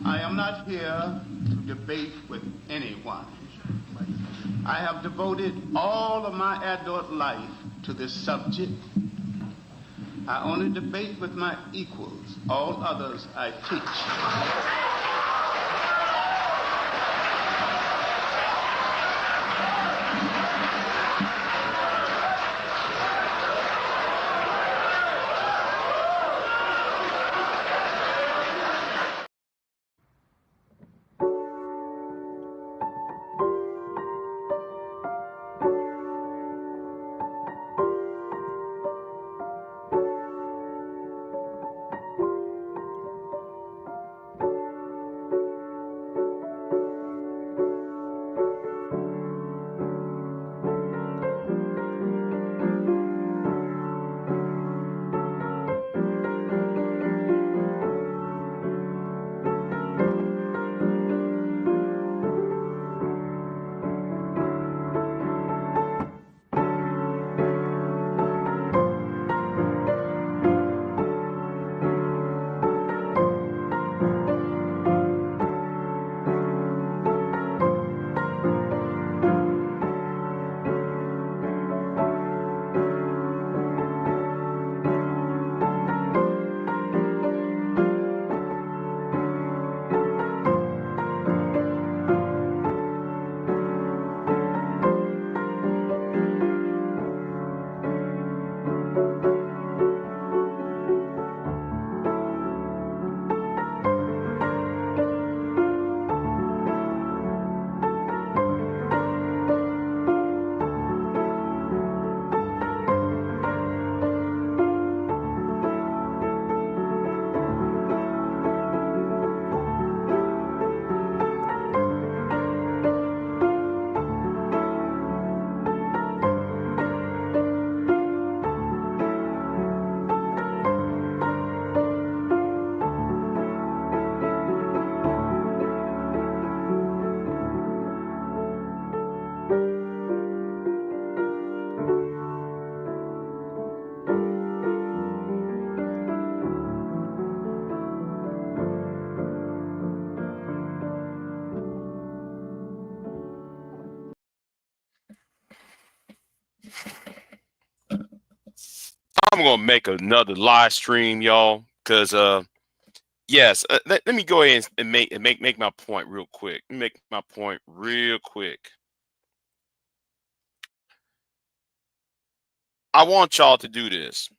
I am not here to debate with anyone. I have devoted all of my adult life to this subject. I only debate with my equals. All others I teach. I'm gonna make another live stream, y'all, because yes, let me go ahead and make my point real quick. Make my point real quick. I want y'all to do this.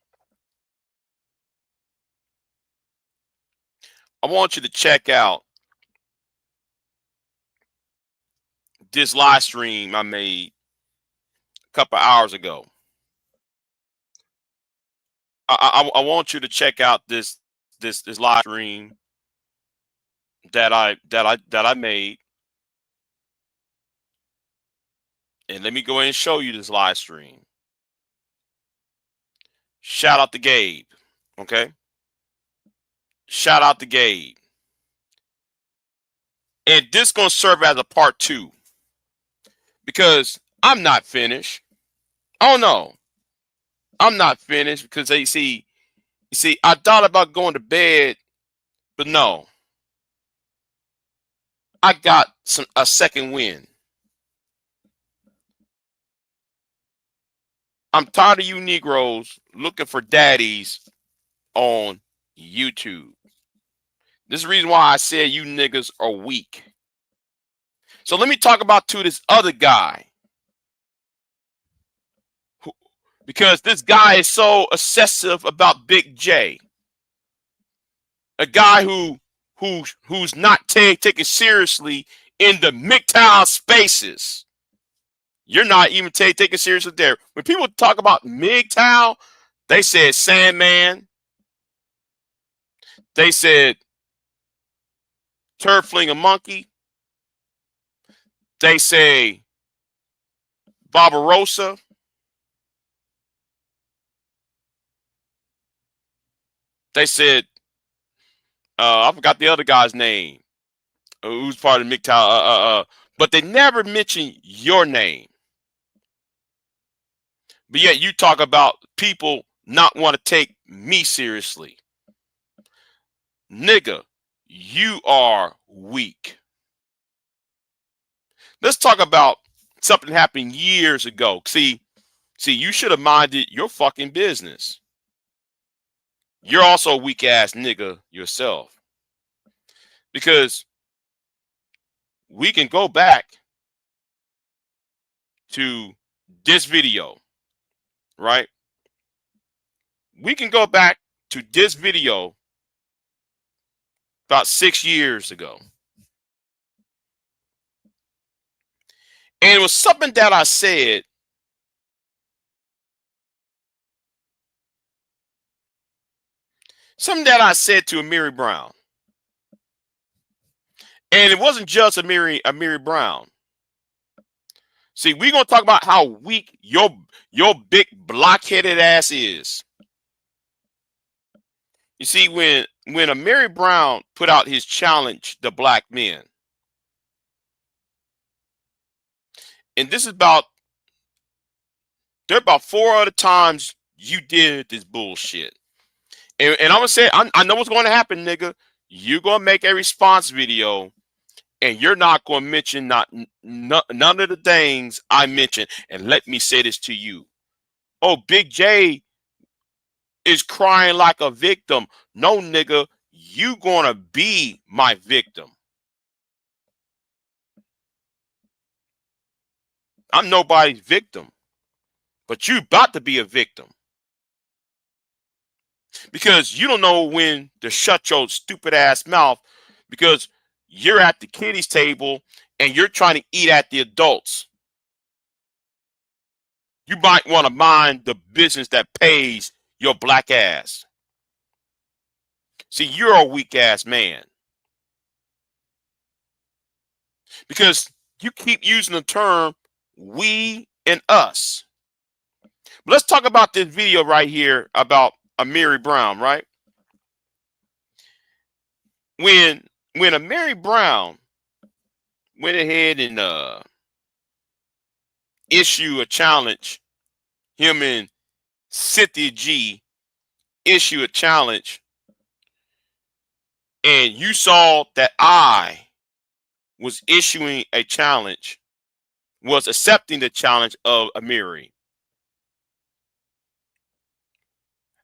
I want you to check out this live stream I made a couple hours ago. I want you to check out this live stream that I made, and let me go ahead and show you this live stream. Shout out to Gabe, okay? Shout out to Gabe, and this gonna serve as a part 2 because I'm not finished. Oh no, I'm not finished because you see, I thought about going to bed, but no, I got a second win. I'm tired of you Negroes looking for daddies on YouTube. This is the reason why I said you niggas are weak. So let me talk about to this other guy. Because this guy is so obsessive about Big J. A guy who's not taken seriously in the MGTOW spaces. You're not even taken seriously there. When people talk about MGTOW, they said Sandman. They said Turd Fling a Monkey. They say Barbarossa. They said, I forgot the other guy's name, who's part of MGTOW. But they never mention your name. But yet you talk about people not want to take me seriously. Nigga, you are weak. Let's talk about something happened years ago. See, you should have minded your fucking business. You're also a weak ass nigga yourself. Because we can go back to this video, right? We can go back to this video about 6 years ago. And it was something that I said to Amiri Brown. And it wasn't just Amiri Brown. See, we're going to talk about how weak your big blockheaded ass is. You see, when Amiri Brown put out his challenge to black men, and this is about, there are about 4 other times you did this bullshit. And I'm going to say, I know what's going to happen, nigga. You're going to make a response video, and you're not going to mention none of the things I mentioned. And let me say this to you. Oh, Big J is crying like a victim. No, nigga, you going to be my victim. I'm nobody's victim, but you about to be a victim. Because you don't know when to shut your stupid ass mouth, because you're at the kiddies table and you're trying to eat at the adults. You might want to mind the business that pays your black ass. See, you're a weak ass man. Because you keep using the term we and us. But let's talk about this video right here about Amiri Brown, right? When Amiri Brown went ahead and issue a challenge, him and Cynthia G issue a challenge, and you saw that I was issuing a challenge, was accepting the challenge of Amiri.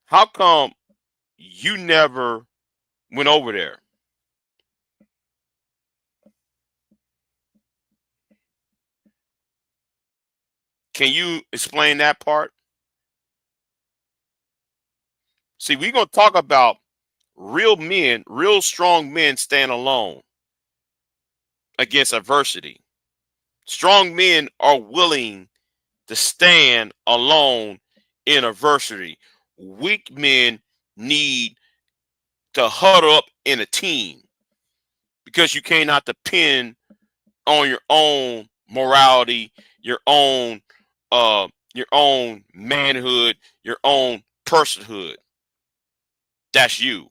How come you never went over there? Can you explain that part? See, we're going to talk about real men, real strong men stand alone against adversity. Strong men are willing to stand alone in adversity. Weak men need to huddle up in a team, because you cannot depend on your own morality, your own manhood, your own personhood. That's you.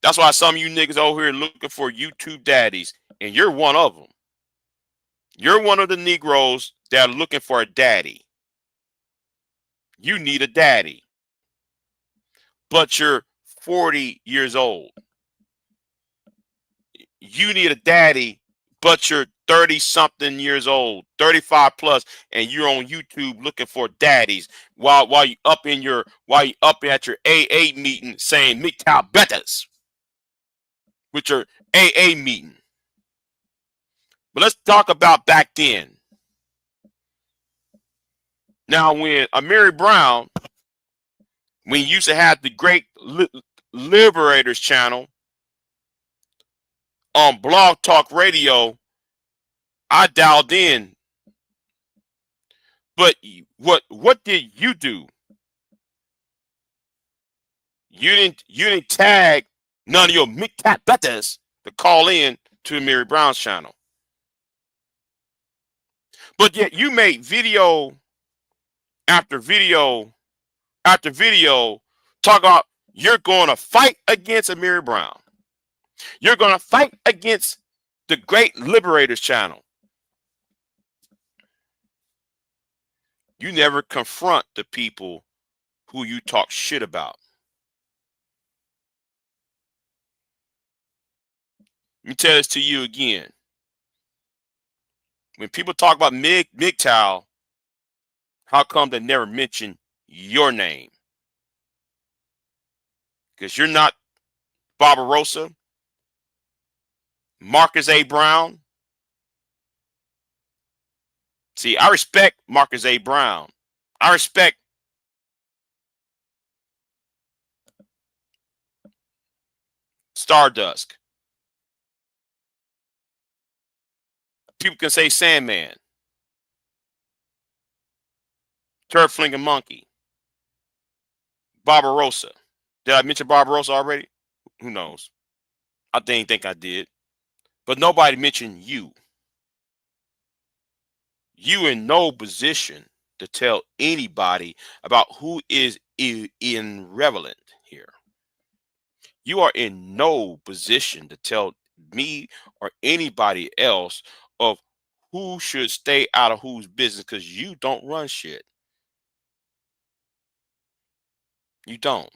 That's why some of you niggas over here looking for YouTube daddies, and you're one of them. You're one of the Negroes that are looking for a daddy. You need a daddy, but you're 40 years old. You need a daddy, but you're 30-something years old, 35 plus, and you're on YouTube looking for daddies while you up at your AA meeting saying "Miktal Betas" with your AA meeting. But let's talk about back then. Now, when Amiri Brown, when you used to have the Great Liberators channel on Blog Talk Radio, I dialed in. But what did you do? You didn't tag none of your Miktat Betas to call in to Amiri Brown's channel. But yet you made video after video after video talk about you're going to fight against Amiri Brown. You're going to fight against the Great Liberators channel. You never confront the people who you talk shit about. Let me tell this to you again. When people talk about MGTOW, how come they never mention your name? Because you're not Barbarossa, Marcus A. Brown. See, I respect Marcus A. Brown. I respect Stardust. People can say Sandman, Turd Flinging Monkey, Barbarossa. Did I mention Barbarossa already? Who knows? I didn't think I did. But nobody mentioned you. You in no position to tell anybody about who is irrelevant here. You are in no position to tell me or anybody else of who should stay out of whose business, because you don't run shit. You don't.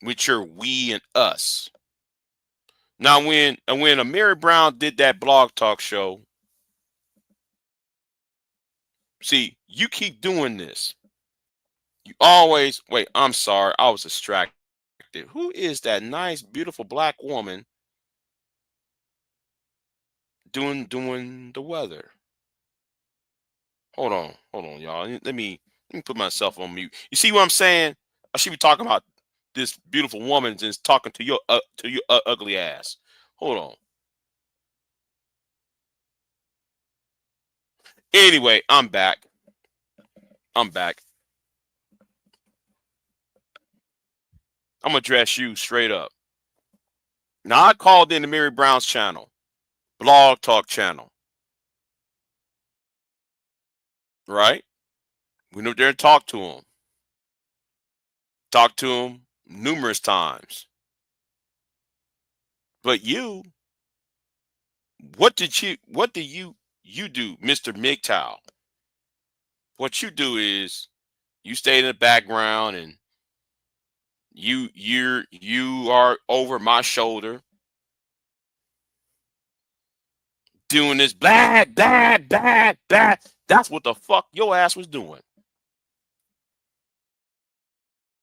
With your we and us. Now, when Mary Brown did that blog talk show, see, you keep doing this. You always wait. I'm sorry, I was distracted. Who is that nice, beautiful black woman doing the weather? Hold on, y'all. Let me put myself on mute. You see what I'm saying? I should be talking about this beautiful woman just talking to your ugly ass. Hold on. Anyway, I'm back. I'm back. I'm gonna address you straight up. Now, I called in to Mary Brown's channel, blog talk channel, right? We went there and talked to him. Talked to him numerous times. But you, what do you do, Mr. MGTOW? What you do is you stay in the background and you are over my shoulder doing this bad. That's what the fuck your ass was doing.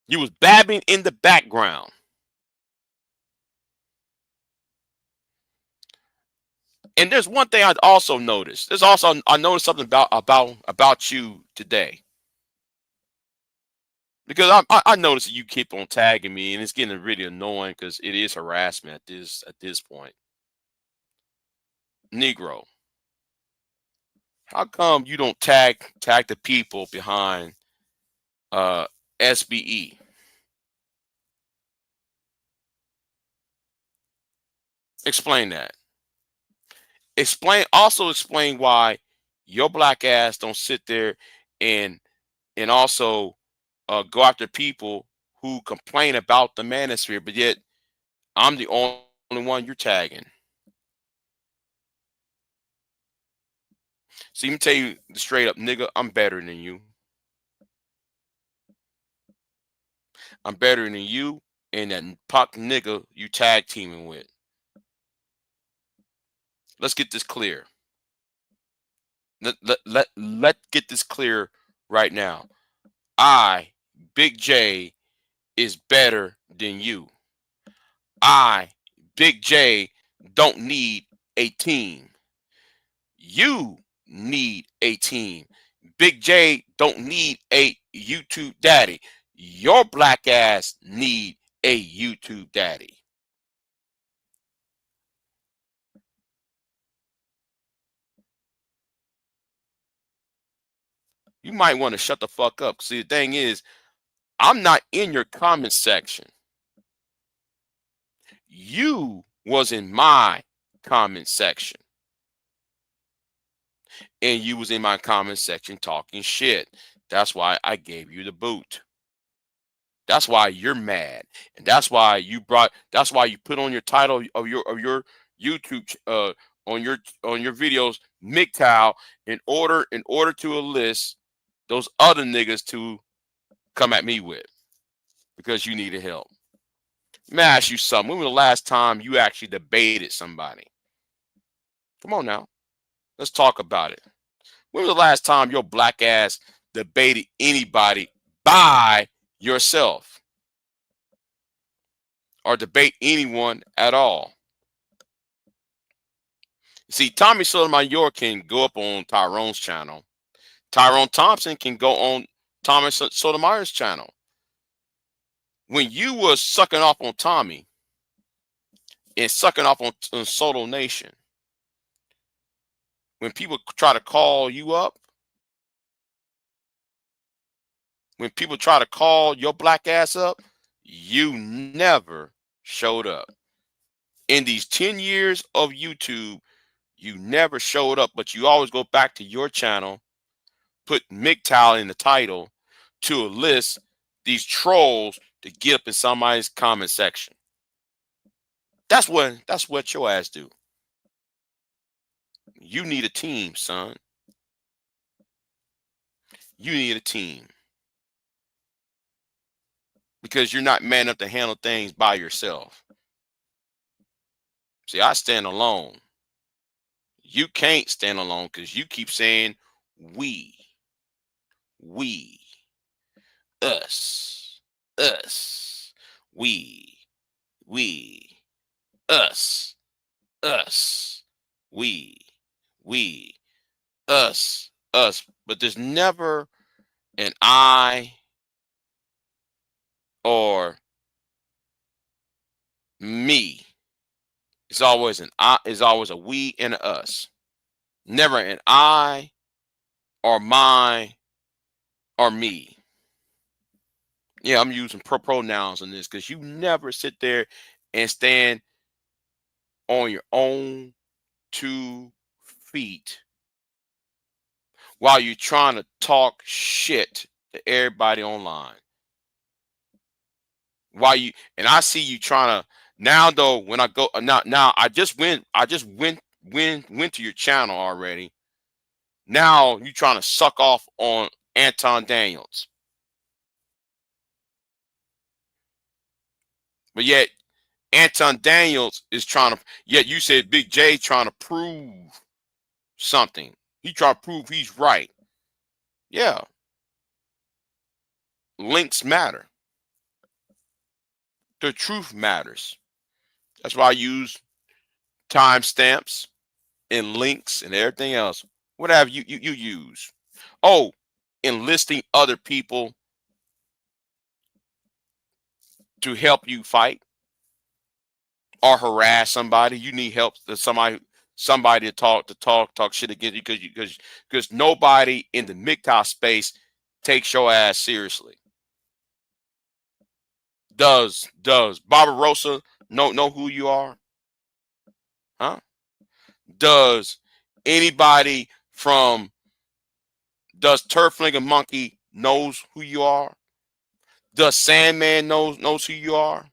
You was babbing in the background. And there's one thing I also noticed. I noticed something about you today. Because I noticed that you keep on tagging me, and it's getting really annoying because it is harassment at this point. Negro, how come you don't tag the people behind SBE? Explain that. Explain why your black ass don't sit there and also go after people who complain about the manosphere, but yet I'm the only one you're tagging. See, let me tell you straight up, nigga, I'm better than you. I'm better than you and that puck nigga you tag teaming with. Let's get this clear. Let's get this clear right now. I, Big J, is better than you. I, Big J, don't need a team. You need a team. Big J don't need a YouTube daddy. Your black ass need a YouTube daddy. You might want to shut the fuck up. See, the thing is, I'm not in your comment section. You was in my comment section. And you was in my comment section talking shit. That's why I gave you the boot. That's why you're mad. And that's why you put on your title of your YouTube on your videos MGTOW in order to enlist those other niggas to come at me with. because you needed help. Let me ask you something. When was the last time you actually debated somebody? Come on now. Let's talk about it. When was the last time your black ass debated anybody by yourself or debate anyone at all? See, Tommy Sotomayor can go up on Tyrone's channel. Tyrone Thompson can go on Tommy Sotomayor's channel. When you was sucking off on Tommy and sucking off on Soto Nation, when people try to call you up, when people try to call your black ass up, you never showed up. In these 10 years of YouTube, you never showed up, but you always go back to your channel, put MGTOW in the title to enlist these trolls to get up in somebody's comment section. That's what your ass do. You need a team, son. You need a team. Because you're not man enough to handle things by yourself. See, I stand alone. You can't stand alone because you keep saying we, us, we, us, we, us. But there's never an I or me. It's always an I. It's always a we and a us. Never an I or my or me. Yeah, I'm using pronouns in this because you never sit there and stand on your own 2 feet while you're trying to talk shit to everybody online. And I see you trying to now though when I go now I just went to your channel already. Now you trying to suck off on Anton Daniels. But yet Anton Daniels is yet you said Big J trying to prove something. He trying to prove he's right. Yeah. Links matter. The truth matters. That's why I use timestamps and links and everything else. Whatever you use. Oh, enlisting other people to help you fight or harass somebody. You need help. Somebody to talk shit against you because nobody in the MGTOW space takes your ass seriously. Does Barbarossa know who you are? Huh? Does anybody does Turflinger Monkey knows who you are? Does Sandman knows who you are?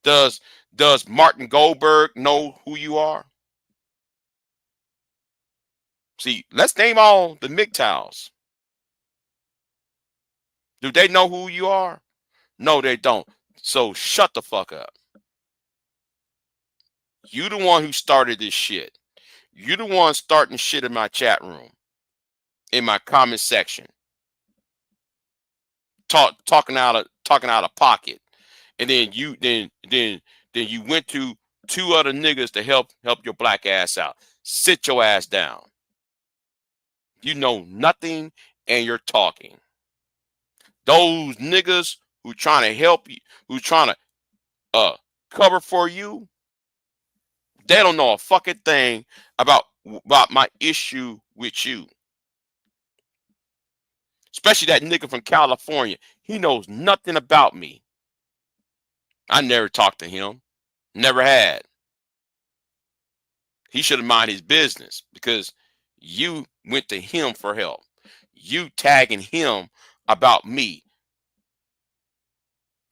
Does Martin Goldberg know who you are? See, let's name all the MGTOWs. Do they know who you are? No, they don't. So shut the fuck up. You the one who started this shit. You the one starting shit in my chat room, in my comment section, talking out of pocket, and then you went to 2 other niggas to help your black ass out. Sit your ass down. You know nothing, and you're talking. Those niggas who trying to help you, who trying to cover for you, they don't know a fucking thing about my issue with you. Especially that nigga from California. He knows nothing about me. I never talked to him. Never had. He should have minded his business because you went to him for help. You tagging him about me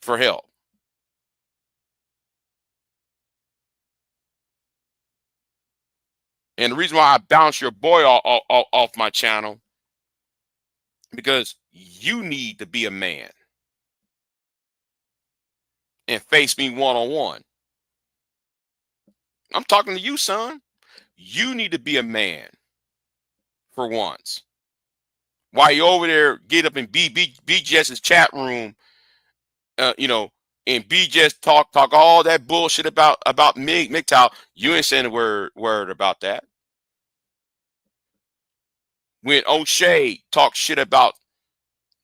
for help. And the reason why I bounced your boy off my channel, Because you need to be a man and face me one-on-one. I'm talking to you, son. You need to be a man for once. While you over there, get up in BGS's chat room, you know, and BGS talk all that bullshit about MGTOW. You ain't saying a word about that. When O'Shea talks shit about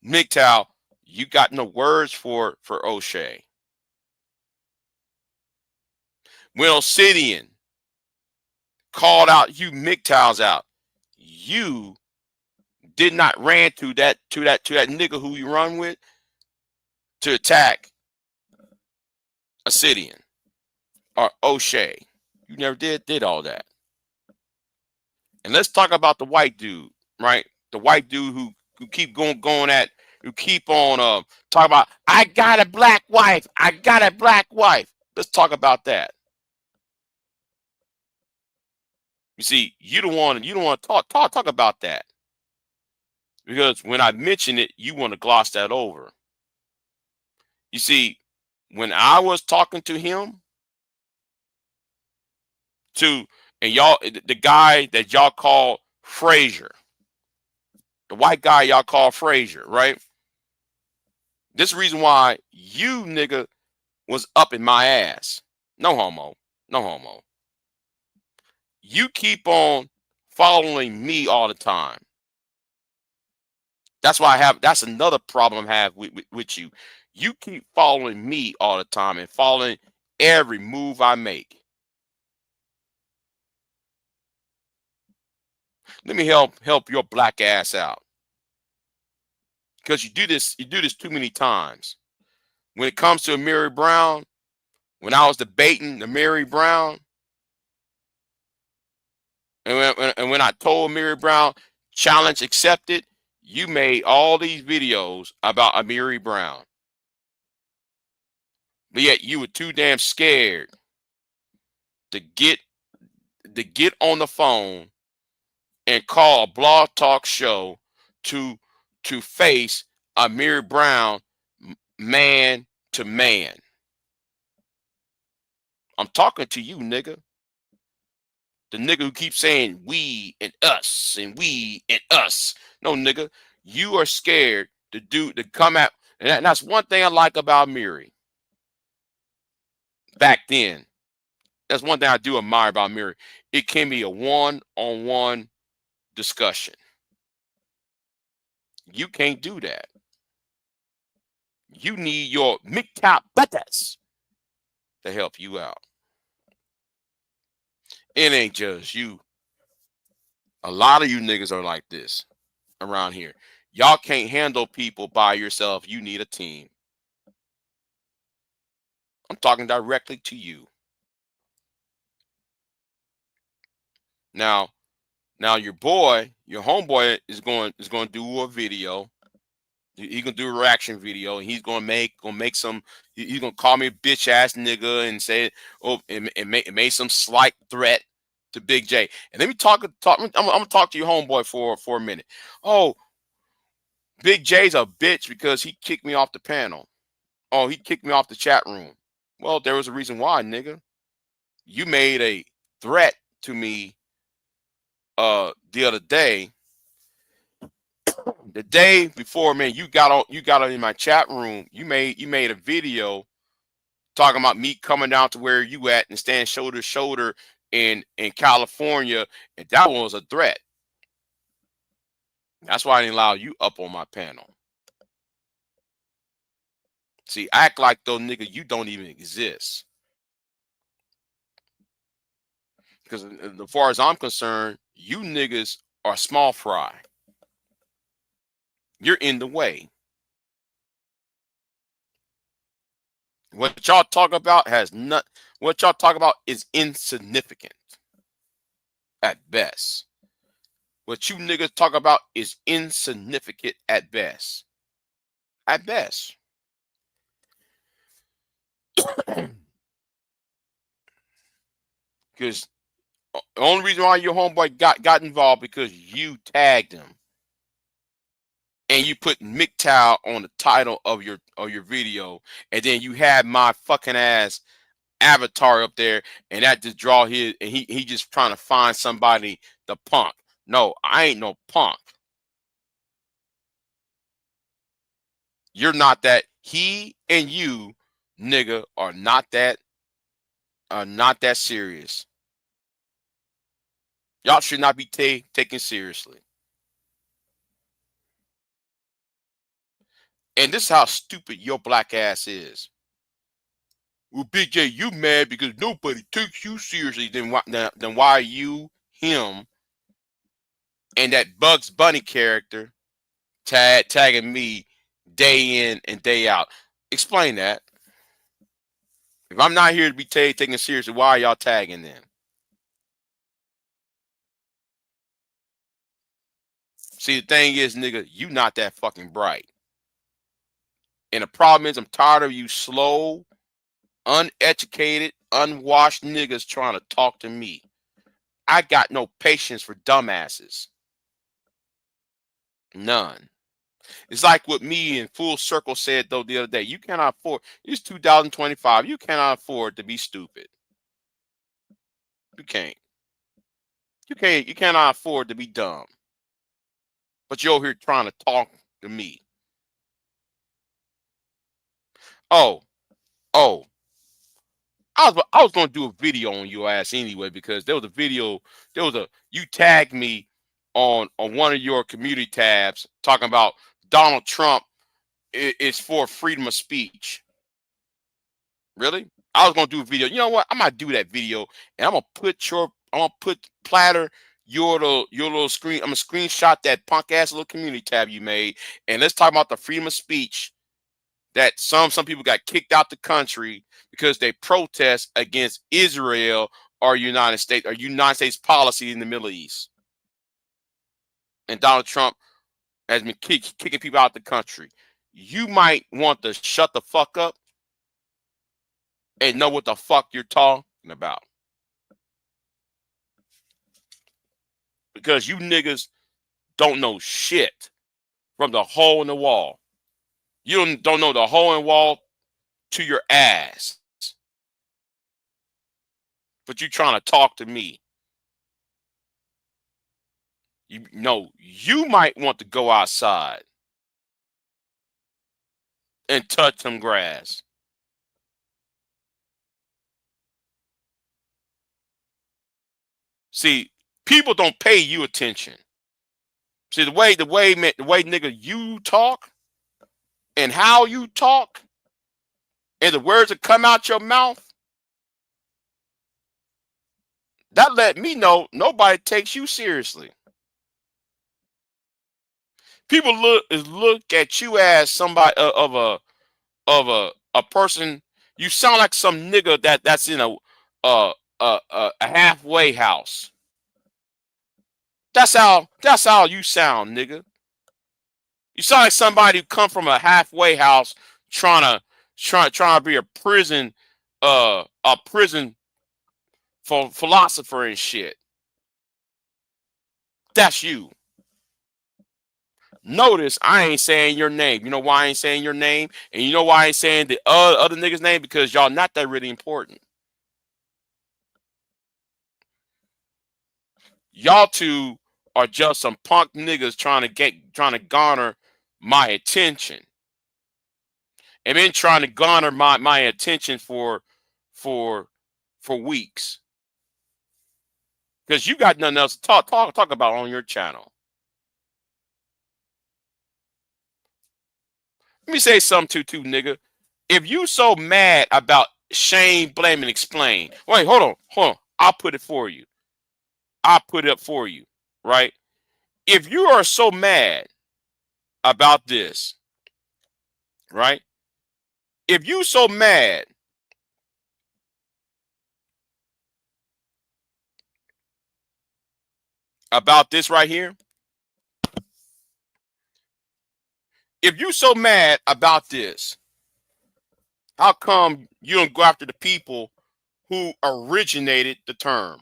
MGTOW, you got no words for O'Shea. When Obsidian called out you MGTOWs out, you did not ran to that nigga who you run with to attack Obsidian or O'Shea. You never did all that. And let's talk about the white dude, right? The white dude who keep who keep on talking about, I got a black wife. I got a black wife. Let's talk about that. You see, you don't want to talk about that. Because when I mention it, you want to gloss that over. You see, when I was talking to him, and y'all, the guy that y'all call Frazier, the white guy y'all call Frazier, right? This is the reason why you nigga was up in my ass. No homo. No homo. You keep on following me all the time. That's why that's another problem I have with you. You keep following me all the time and following every move I make. Let me help your black ass out. Because you do this too many times. When it comes to Amiri Brown, when I was debating Amiri Brown, and when I told Amiri Brown, challenge accepted, you made all these videos about Amiri Brown. But yet you were too damn scared to get on the phone and call a blog talk show to face Amiri Brown man to man. I'm talking to you, nigga. The nigga who keeps saying we and us and we and us. No, nigga, you are scared to come out. And that's one thing I like about Amiri. Back then, that's one thing I do admire about Amiri. It can be a one-on-one discussion. You can't do that. You need your MGTOW butters to help you out. It ain't just you. A lot of you niggas are like this around here. Y'all can't handle people by yourself. You need a team. I'm talking directly to you. Now your homeboy is going to do a video. He gonna do a reaction video, and he's gonna make some. He's gonna call me a bitch ass nigga and say, and made some slight threat to Big J. And let me talk. I'm gonna talk to your homeboy for a minute. Oh, Big J's a bitch because he kicked me off the panel. Oh, he kicked me off the chat room. Well, there was a reason why, nigga. You made a threat to me the other day. The day before, man, you got on in my chat room. You made a video talking about me coming down to where you at and stand shoulder to shoulder in California, and that one was a threat. That's why I didn't allow you up on my panel. See, act like though, nigga, you don't even exist. Because as far as I'm concerned, you niggas are small fry. You're in the way. What y'all talk about what y'all talk about is insignificant at best. What you niggas talk about is insignificant at best. At best. Because the only reason why your homeboy got involved because you tagged him. and you put MGTOW on the title of your video, and then you have my fucking ass avatar up there, and that just draw his, and he just trying to find somebody to punk. No, I ain't no punk. You're not that. He and you, nigga, are not that serious. Y'all should not be taken seriously. And this is how stupid your black ass is. Well, Big J, you mad because nobody takes you seriously. Then why are you, him, and that Bugs Bunny character tagging me day in and day out? Explain that. If I'm not here to be taken seriously, why are y'all tagging them? See, the thing is, nigga, you not that fucking bright. And the problem is, I'm tired of you slow, uneducated, unwashed niggas trying to talk to me. I got no patience for dumbasses. None. It's like what me and Full Circle said, though, the other day. You cannot afford, it's 2025. You cannot afford to be stupid. You can't. You cannot afford to be dumb. But you're over here trying to talk to me. Oh. I was gonna do a video on your ass anyway, because there was a video, you tagged me on one of your community tabs talking about Donald Trump is for freedom of speech. Really? I was gonna do a video. You know what? I'm gonna do that video, and I'm gonna platter your little screen. I'm gonna screenshot that punk ass little community tab you made, and let's talk about the freedom of speech that some people got kicked out the country because they protest against Israel or United States policy in the Middle East. And Donald Trump has been kicking people out the country. You might want to shut the fuck up and know what the fuck you're talking about. Because you niggas don't know shit from the hole in the wall. You don't know the hole in the wall to your ass. But you trying to talk to me. You know, you might want to go outside and touch some grass. See, people don't pay you attention. See, the way nigga you talk and how you talk and the words that come out your mouth, that let me know nobody takes you seriously. People look at you as somebody of a person. You sound like some nigga that's in a halfway house. That's how you sound, nigga. You sound like somebody who come from a halfway house trying to be a prison philosopher and shit. That's you. Notice I ain't saying your name. You know why I ain't saying your name? And you know why I ain't saying the other nigga's name? Because y'all not that really important. Y'all two are just some punk niggas trying to garner my attention. And been trying to garner my attention for weeks. Because you got nothing else to talk about on your channel. Let me say something too, nigga. If you so mad about shame, blame, and explain. Wait, hold on. I'll put it for you. I'll put it up for you, right? If you are so mad about this, right? If you so mad about this right here, if you so mad about this, how come you don't go after the people who originated the term?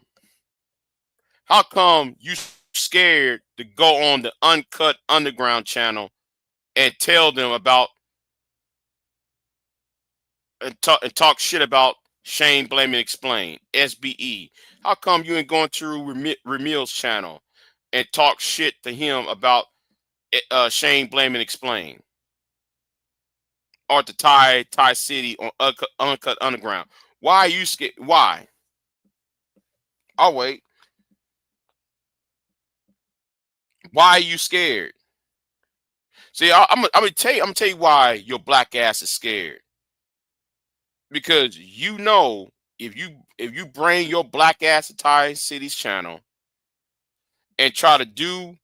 How come you scared to go on the Uncut Underground channel and tell them about and talk shit about Shame, Blame, and Explain, SBE. How come you ain't going through Ramil's channel and talk shit to him about Shame, Blame, and Explain? Or to Ty City on Uncut Underground? Why are you scared? Why? I'll wait. Why are you scared? See, I'm gonna tell you. I'm gonna tell you why your black ass is scared. Because you know, if you bring your black ass to Ty City's channel and try to do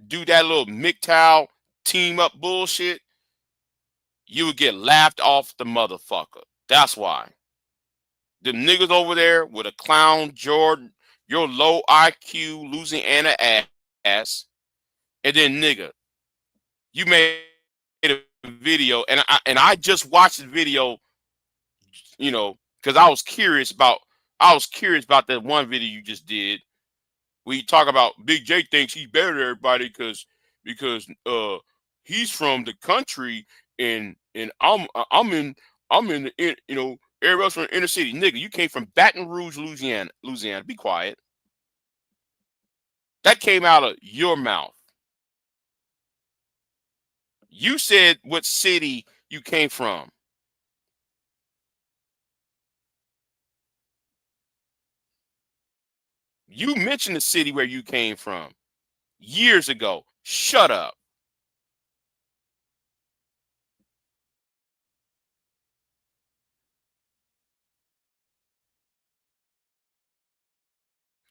that little MGTOW team up bullshit, you would get laughed off the motherfucker. That's why. The niggas over there with a clown Jordan, your low IQ Louisiana ass, and then nigga, you made a video, and I just watched the video, you know, because I was curious about that one video you just did. We talk about Big J thinks he's better than everybody because he's from the country and I'm in the you know, everybody else from the inner city. Nigga, you came from Baton Rouge, Louisiana. Be quiet. That came out of your mouth. You said what city you came from. You mentioned the city where you came from years ago. Shut up.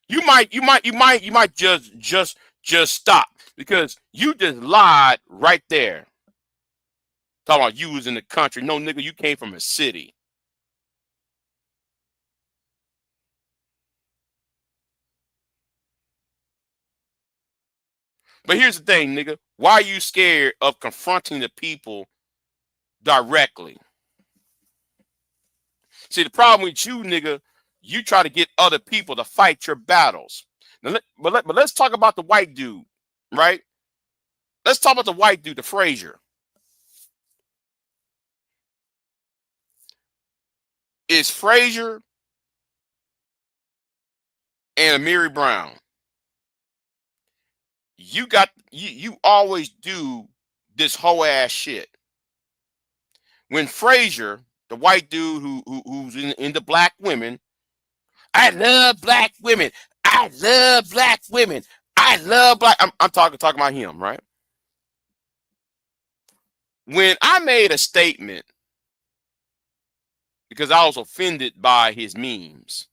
You might just stop because you just lied right there. Talking about you was in the country. No, nigga, you came from a city. But here's the thing, nigga. Why are you scared of confronting the people directly? See, the problem with you, nigga, you try to get other people to fight your battles. Now, but let's talk about the white dude, right? Let's talk about the white dude, the Frazier. Is Frazier and Amiri Brown. You always do this whole ass shit. When Frazier, the white dude who's into black women, I love black women. I love black women. I love black. I'm talking about him, right? When I made a statement because I was offended by his memes,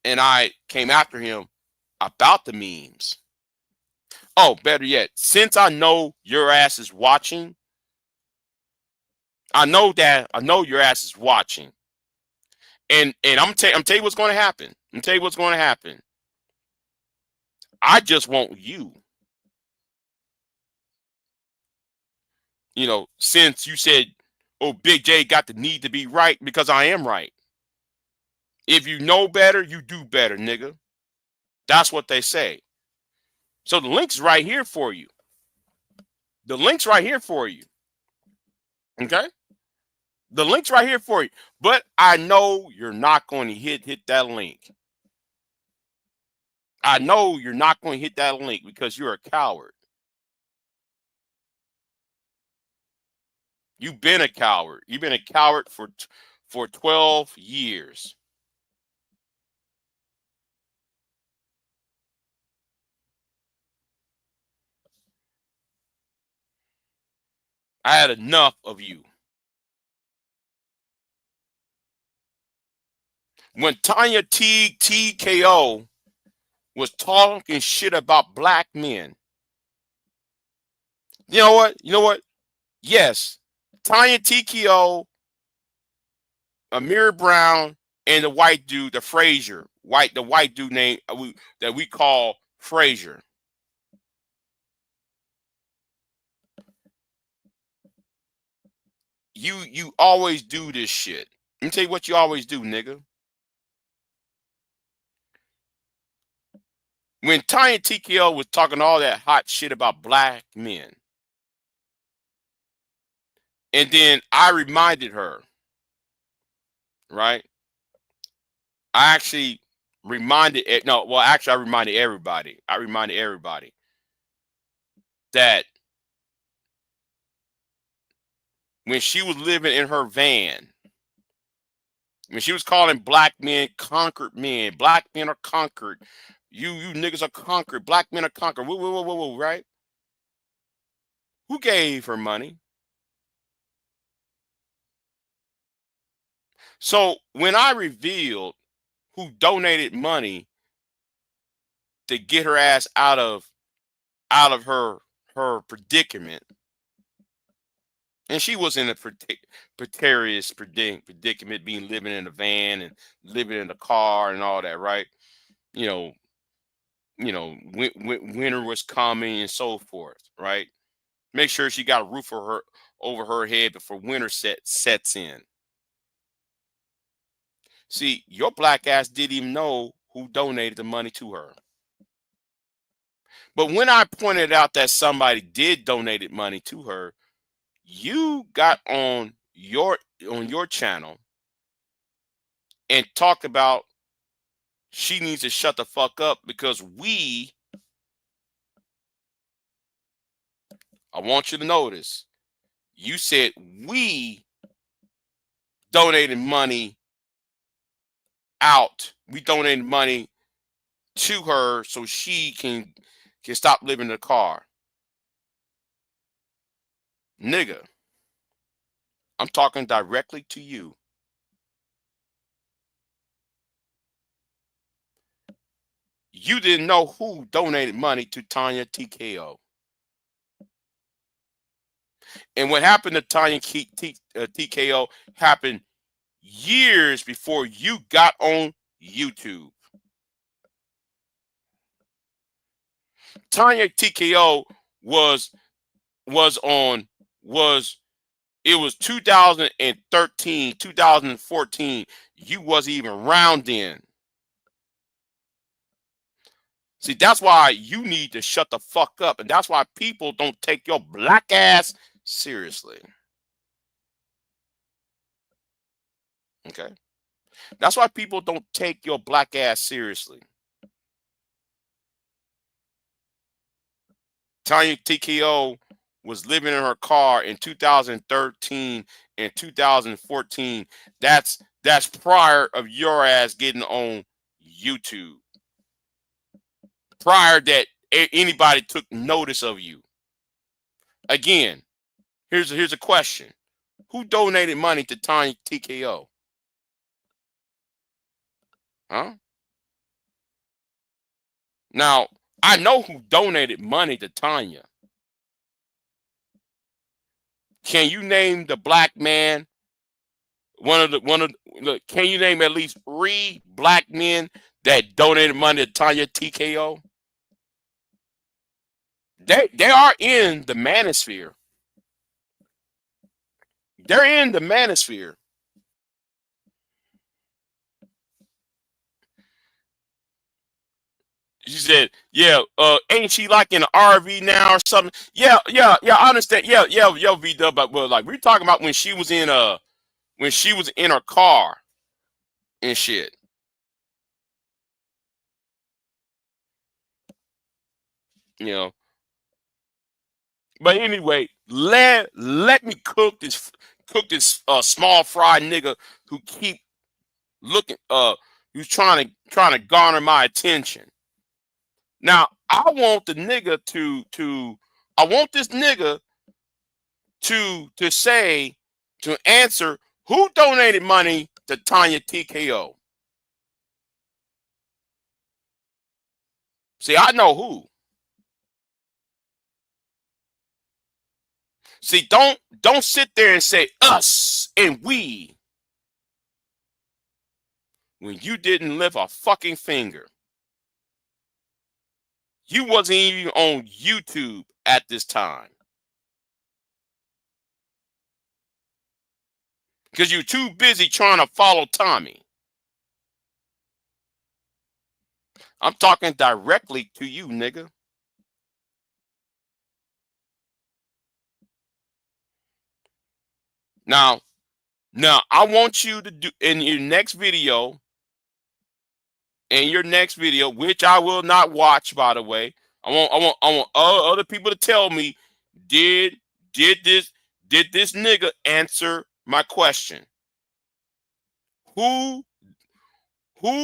and I came after him about the memes. Oh, better yet, since I know your ass is watching, I know your ass is watching. And I'm telling you what's going to happen. I'm telling you what's going to happen. I just want you. You know, since you said, oh, Big J got the need to be right, because I am right. If you know better, you do better, nigga. That's what they say. So the link's right here for you. The link's right here for you. Okay? The link's right here for you. But I know you're not going to hit that link. I know you're not going to hit that link because you're a coward. You've been a coward. You've been a coward for 12 years. I had enough of you. When Tanya TKO was talking shit about black men, you know what? You know what? Yes, Tanya TKO, Amir Brown, and the white dude, the Frazier, the white dude named that we call Frazier. You always do this shit. Let me tell you what you always do, nigga. when Tanya TKO was talking all that hot shit about black men, and then I reminded her, right? I actually reminded it. No, well, actually, I reminded everybody. I reminded everybody that when she was living in her van, when she was calling black men conquered men, black men are conquered. You niggas are conquered. Black men are conquered. Whoa, whoa, whoa, whoa, whoa, right? Who gave her money? So when I revealed who donated money to get her ass out of her predicament, and she was in a precarious predicament, being living in a van and living in a car and all that, right? You know, winter was coming and so forth, right? Make sure she got a roof over her head before winter sets in. See, your black ass didn't even know who donated the money to her. But when I pointed out that somebody did donated money to her, you got on your channel and talked about she needs to shut the fuck up because I want you to notice, you said we donated money out. We donated money to her so she can stop living in the car. Nigga, I'm talking directly to you. You didn't know who donated money to Tanya TKO. And what happened to Tanya TKO happened years before you got on YouTube. Tanya TKO was it was 2013, 2014. You wasn't even around then. See, that's why you need to shut the fuck up. And that's why people don't take your black ass seriously. Okay? That's why people don't take your black ass seriously. Tanya TKO was living in her car in 2013 and 2014. That's prior of your ass getting on YouTube. Prior that anybody took notice of you. Again, here's a question. Who donated money to Tanya TKO? Huh? Now, I know who donated money to Tanya. Can you name the black man? Can you name at least 3 black men that donated money to Tanya TKO? They are in the manosphere. They're in the manosphere. She said, "Yeah, ain't she like in an RV now or something?" Yeah, I understand. Yeah, V Dub. But like we're talking about when she was in her car and shit. You know. But anyway, let me cook this small fry nigga who keep looking who's trying to garner my attention. Now I want the nigga I want this nigga to say, to answer, who donated money to Tanya TKO. See, I know who. See, don't sit there and say us and we when you didn't lift a fucking finger. You wasn't even on YouTube at this time. Because you're too busy trying to follow Tommy. I'm talking directly to you, nigga. Now, I want you to do in your next video, which I will not watch, by the way. I want other people to tell me, did did this did this nigga answer my question? Who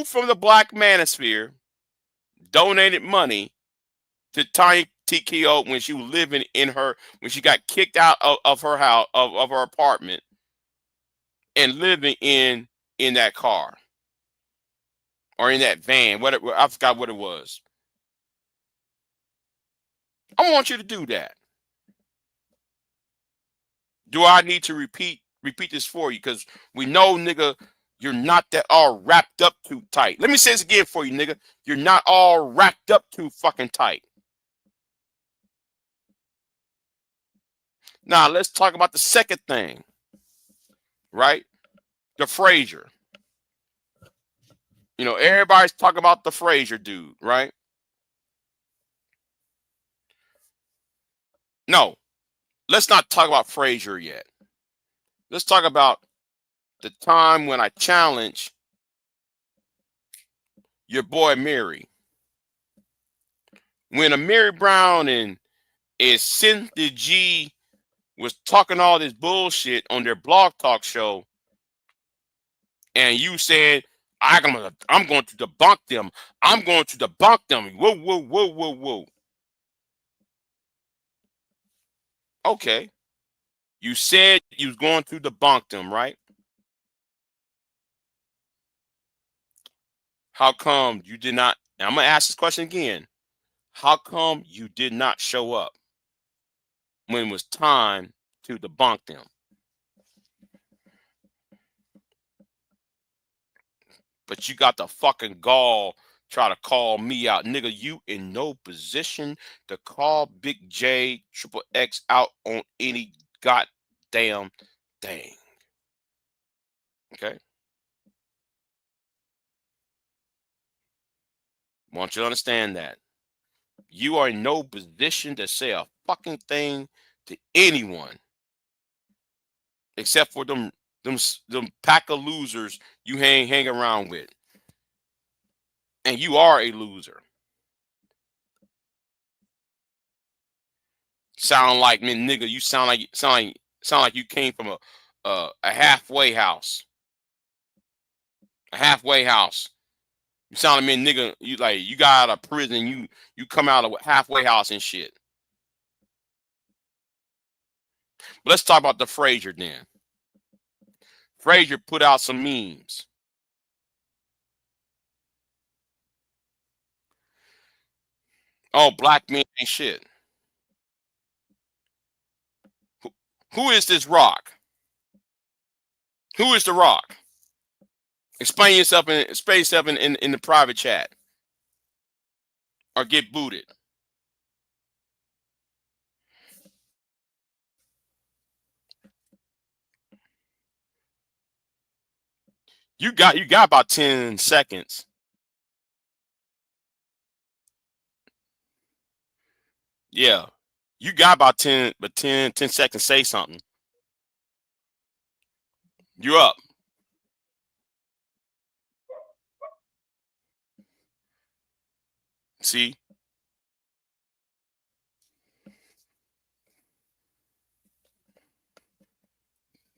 from the Black Manosphere donated money to Tiny TKO when she was living in when she got kicked out of her house, of her apartment, and living in that car or in that van, whatever, I forgot what it was. I want you to do that. Do I need to repeat this for you? Because we know, nigga, you're not that all wrapped up too tight. Let me say this again for you, nigga. You're not all wrapped up too fucking tight. Now let's talk about the second thing, right? The Frazier. You know, everybody's talking about the Frazier dude, right? No, let's not talk about Frazier yet. Let's talk about the time when I challenged your boy Mary. When Amiri Brown and Cynthia G was talking all this bullshit on their blog talk show, and you said, I'm going to debunk them. I'm going to debunk them. Whoa, whoa, whoa, whoa, whoa. Okay. You said you was going to debunk them, right? How come you did not? And I'm going to ask this question again. How come you did not show up when it was time to debunk them? But you got the fucking gall try to call me out. Nigga, you in no position to call Big J Triple X out on any goddamn thing. Okay? I want you to understand that. You are in no position to say a fucking thing to anyone except for them pack of losers you hang around with. And you are a loser. Sound like, man, nigga, you sound like you came from a halfway house. A halfway house. You sound like, man, nigga, you got out of prison, you come out of a halfway house and shit. But let's talk about the Frazier then. Frazier put out some memes. Oh, black men ain't shit. Who is this Rock? Who is the Rock? Explain yourself in the private chat. Or get booted. You got about 10 seconds. Yeah. You got about 10 seconds, say something. You're up. See?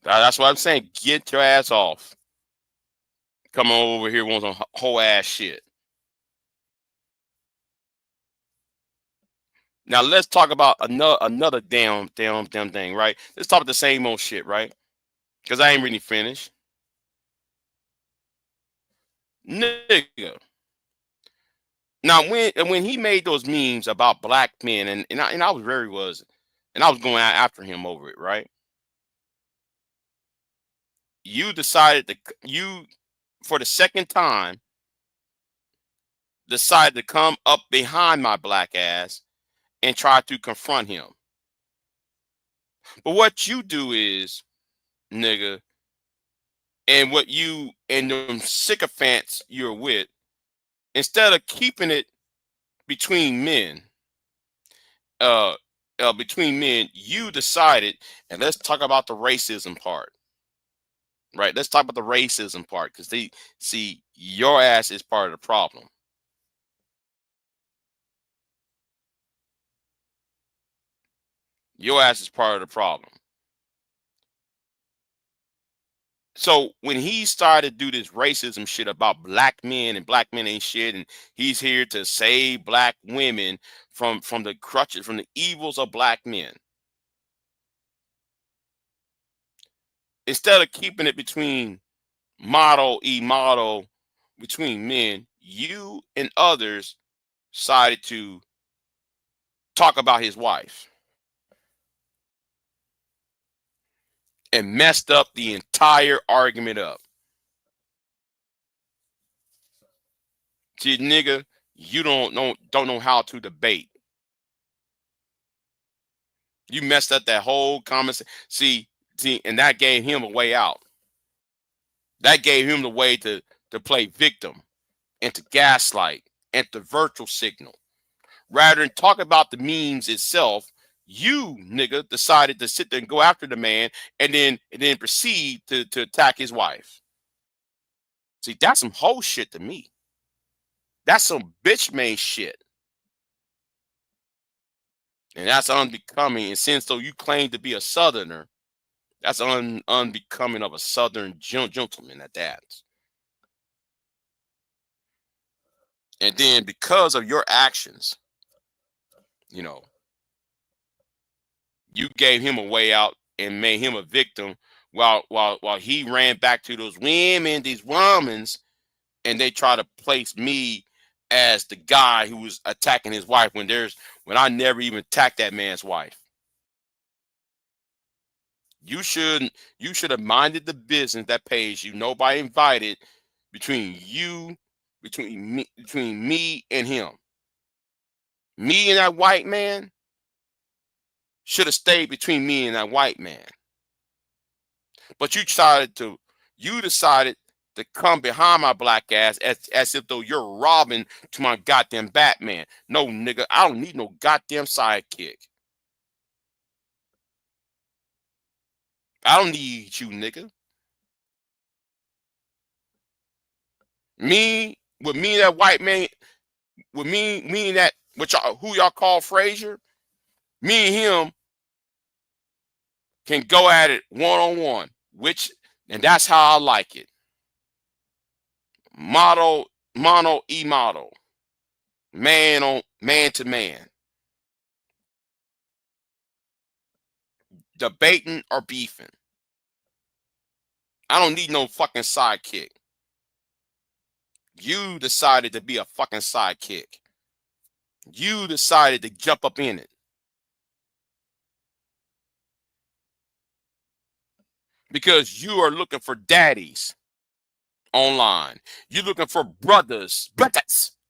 That's what I'm saying. Get your ass off. Come on over here, want some whole ass shit. Now let's talk about another damn thing, right? Let's talk about the same old shit, right? Because I ain't really finished. Nigga. Now when he made those memes about black men, and I was going after him over it, right? You decided for the second time decided to come up behind my black ass and try to confront him. But what you do is, nigga, and what you and them sycophants you're with instead of keeping it between men, you decided, and let's talk about the racism part, right? Let's talk about the racism part, because they see your ass is part of the problem. Your ass is part of the problem. So when he started to do this racism shit about black men and black men ain't shit, and he's here to save black women from the crutches, from the evils of black men, instead of keeping it between model between men, you and others decided to talk about his wife and messed up the entire argument up. See, nigga, you don't know how to debate. You messed up that whole conversation. See, and that gave him a way out. That gave him the way to play victim and to gaslight and to virtual signal. Rather than talk about the memes itself, you, nigga, decided to sit there and go after the man and then proceed to attack his wife. See, that's some whole shit to me. That's some bitch made shit. And that's unbecoming. And since though you claim to be a Southerner, that's unbecoming of a Southern gentleman at that. And then because of your actions, you know, you gave him a way out and made him a victim while he ran back to those women, these womans, and they try to place me as the guy who was attacking his wife when I never even attacked that man's wife. You should have minded the business that pays you. Nobody invited between me and him. Me and that white man should have stayed between me and that white man. But you decided to come behind my black ass as if though you're Robin to my goddamn Batman. No, nigga, I don't need no goddamn sidekick. I don't need you, nigga. Me and that white man, with me and that, who y'all call Frazier, me and him can go at it one-on-one, and that's how I like it. Mono e model, man to man, debating or beefing. I don't need no fucking sidekick. You decided to be a fucking sidekick. You decided to jump up in it. Because you are looking for daddies online. You're looking for brothers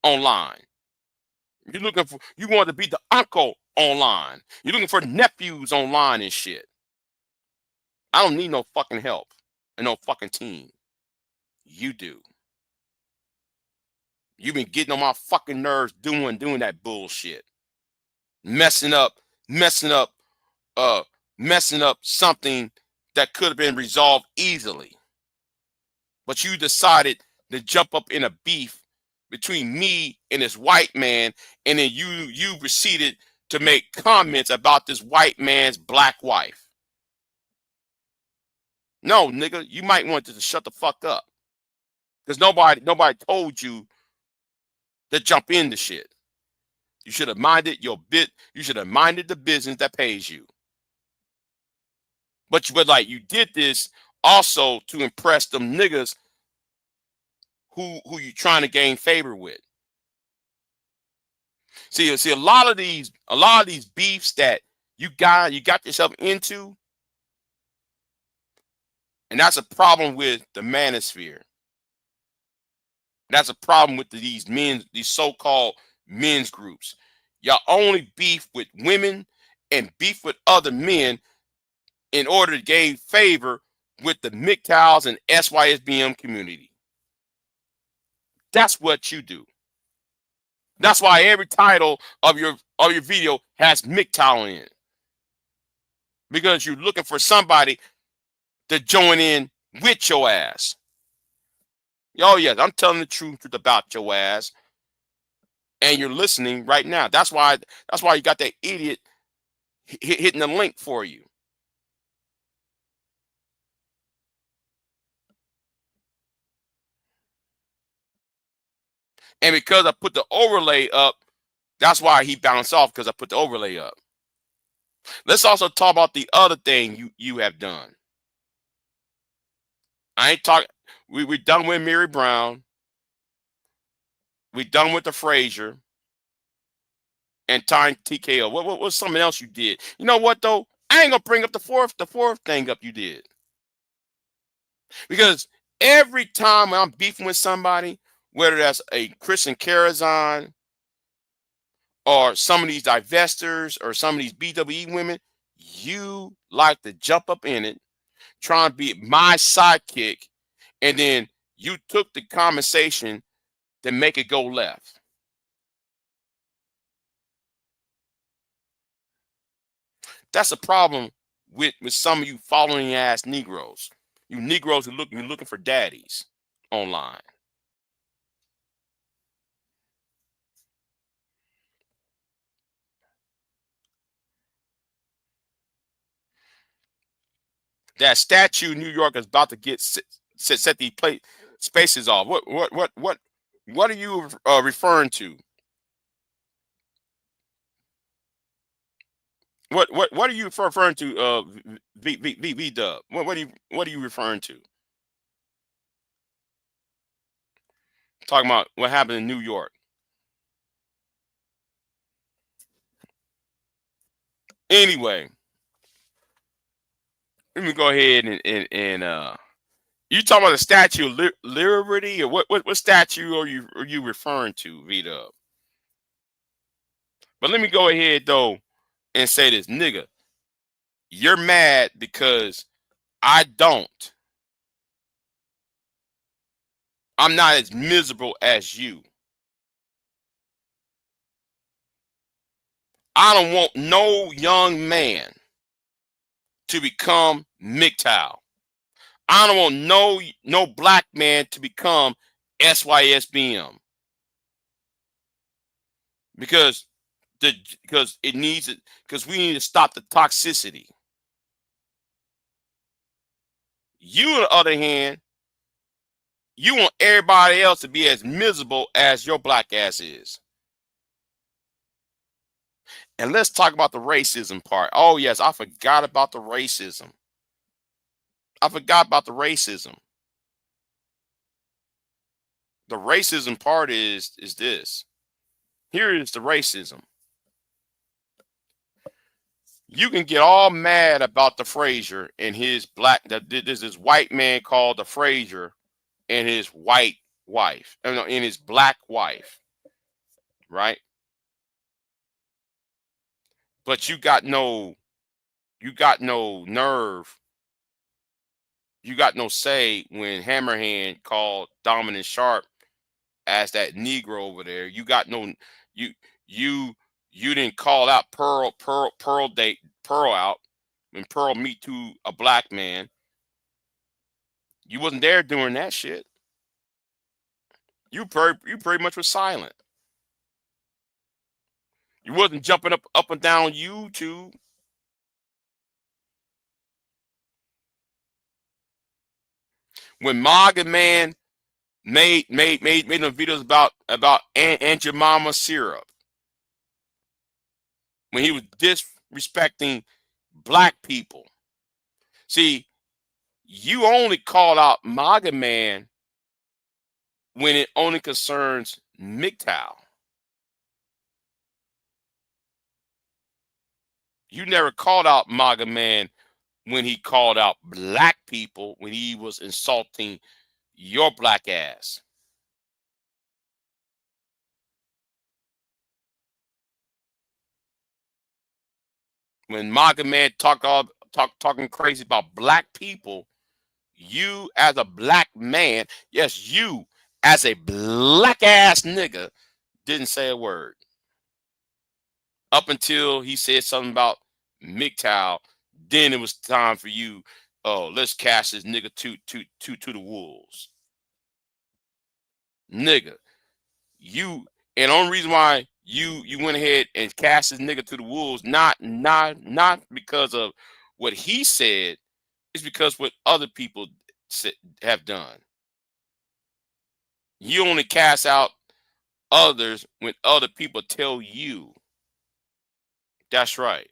online. You want to be the uncle online. You're looking for nephews online and shit. I don't need no fucking help and no fucking team. You do. You've been getting on my fucking nerves doing that bullshit. Messing up something that could have been resolved easily. But you decided to jump up in a beef between me and this white man, and then you proceeded to make comments about this white man's black wife. No, nigga, you might want to shut the fuck up. Because nobody told you to jump into shit. You should have minded you should have minded the business that pays you. But you did this also to impress them niggas who you trying to gain favor with. See a lot of these beefs that you got yourself into, and that's a problem with the manosphere. That's a problem with these so-called men's groups. Y'all only beef with women and beef with other men in order to gain favor with the MGTOWs and SYSBM community. That's what you do. That's why every title of your video has MGTOW in it. Because you're looking for somebody to join in with your ass. Oh yes, I'm telling the truth about your ass. And you're listening right now. That's why you got that idiot hitting the link for you. And because I put the overlay up, that's why he bounced off, because I put the overlay up. Let's also talk about the other thing you have done. I ain't talking. We're done with Mary Brown. We're done with the Frazier and Time TKO. What was something else you did? You know what though? I ain't gonna bring up the fourth thing up you did. Because every time I'm beefing with somebody, whether that's a Christian Carazon or some of these divestors or some of these BWE women, you like to jump up in it, trying to be my sidekick, and then you took the conversation to make it go left. That's a problem with some of you following ass Negroes. You Negroes who you're looking for daddies online. That statue in New York is about to get set these spaces off. What are you referring to? What are you referring to? V Dub. What are you referring to? Talking about what happened in New York. Anyway, let me go ahead and you talking about the Statue of Liberty, or what statue are you referring to, V Dub? But let me go ahead though and say this, nigga. You're mad because I don't. I'm not as miserable as you. I don't want no young man to become MGTOW. I don't want no black man to become SYSBM. Because it needs it, because we need to stop the toxicity. You, on the other hand, you want everybody else to be as miserable as your black ass is. And let's talk about the racism part. Oh yes, I forgot about the racism. The racism part is this. Here is the racism. You can get all mad about the Frazier and his there's this white man called the Frazier and his white wife, and his black wife, right? But you got no nerve. You got no say when Hammerhand called Dominant Sharp as that Negro over there. You got no you didn't call out Pearl out when Pearl meet to a black man. You wasn't there doing that shit. You pretty much was silent. You wasn't jumping up and down YouTube. When Morgan Man made them videos about Aunt Jemima syrup, when he was disrespecting black people. See, you only called out MAGA Man when it only concerns MGTOW. You never called out MAGA Man when he called out black people, when he was insulting your black ass. When MAGA Man talking crazy about black people, you as a black man, yes, you as a black ass nigga, Didn't say a word. Up until he said something about MGTOW, then it was time for you. Oh, let's cast this nigga to the wolves. Nigga, you, and the only reason why you went ahead and cast this nigga to the wolves, not because of what he said, it's because what other people have done. You only cast out others when other people tell you. That's right.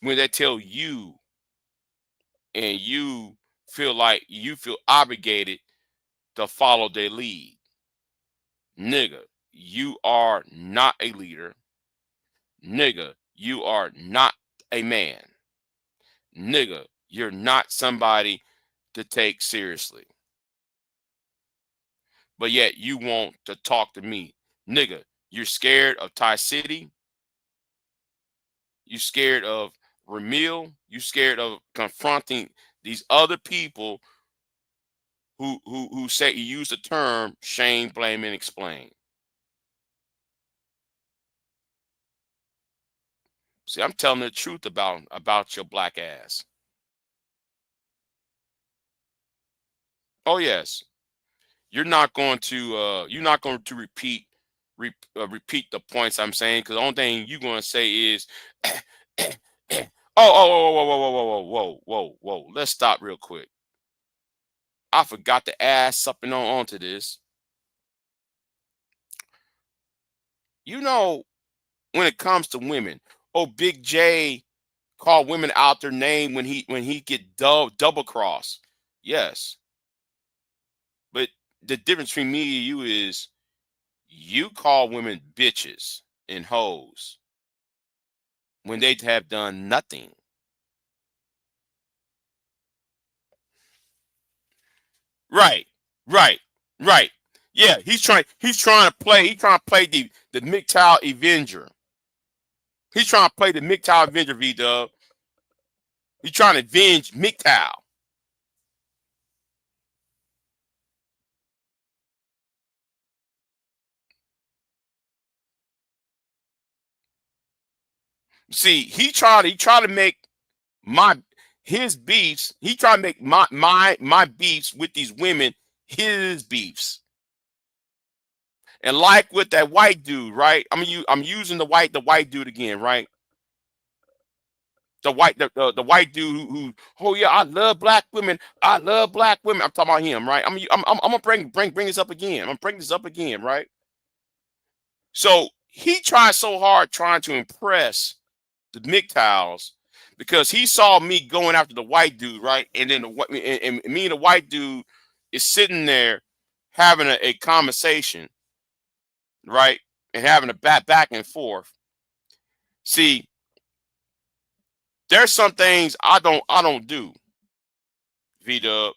When they tell you and you feel like you feel obligated to follow their lead. Nigga, you are not a leader. Nigga, you are not a man. Nigga, you're not somebody to take seriously. But yet you want to talk to me. Nigga, you're scared of Thai City. You're scared of Ramil. You're scared of confronting these other people who say you use the term shame, blame, and explain. See, I'm telling the truth about your black ass. Oh yes, you're not going to repeat the points I'm saying, because the only thing you're going to say is whoa. Let's stop real quick. I forgot to add something onto this. You know, when it comes to women, Big J called women out their name when he get double cross. Yes. But the difference between me and you is you call women bitches and hoes when they have done nothing. Right. Yeah, he's trying to play the MGTOW Avenger. He's trying to play the MGTOW Avenger, V-Dub. He's trying to avenge MGTOW. See, he tried to make his beefs. He tried to make my beefs with these women his beefs. And like with that white dude, right? I'm using the white dude again, right? The white dude who oh yeah, I love black women. I'm talking about him, right? I'm gonna bring this up again. I'm gonna bring this up again, right? So he tried so hard trying to impress the MGTOWs because he saw me going after the white dude, right? And then and me and the white dude is sitting there having a conversation, right? And having a back and forth. See, there's some things I don't do, V-Dub.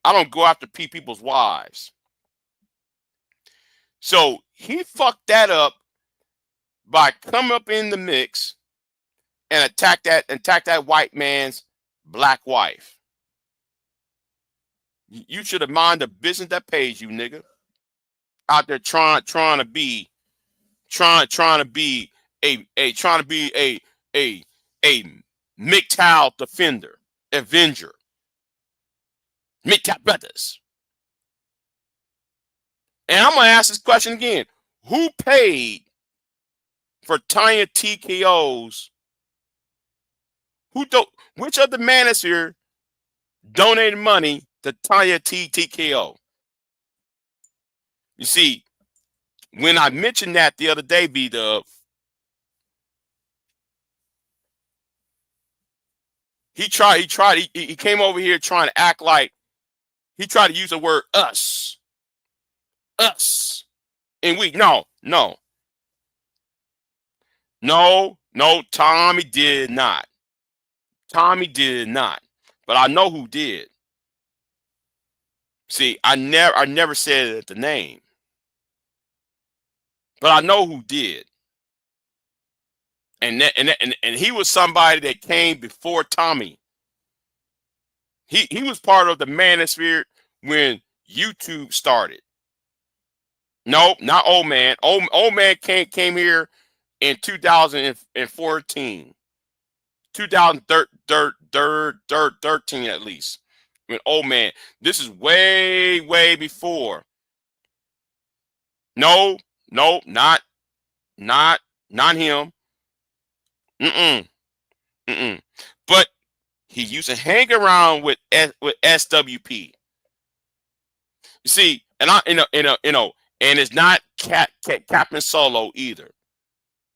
I don't go after people's wives. So he fucked that up by coming up in the mix and attack that white man's black wife. You should have mind the business that pays you, nigga. Out there trying to be a MGTOW defender, avenger, MGTOW brothers. And I'm gonna ask this question again: who paid for Tanya TKO's? Which of the manosphere donated money to Tanya TKO? You see, when I mentioned that the other day, B-Dub, he came over here trying to act like he tried to use the word us. And no, Tommy did not. But I know who did. See, I never said the name. But I know who did. And he was somebody that came before Tommy. He was part of the manosphere when YouTube started. Nope, not old man. Old man came here in 2014, 2013 at least. When old man, this is way before. No, no, not him. Mm-mm, mm-mm. But he used to hang around with SWP. You see, and and it's not Captain Solo either.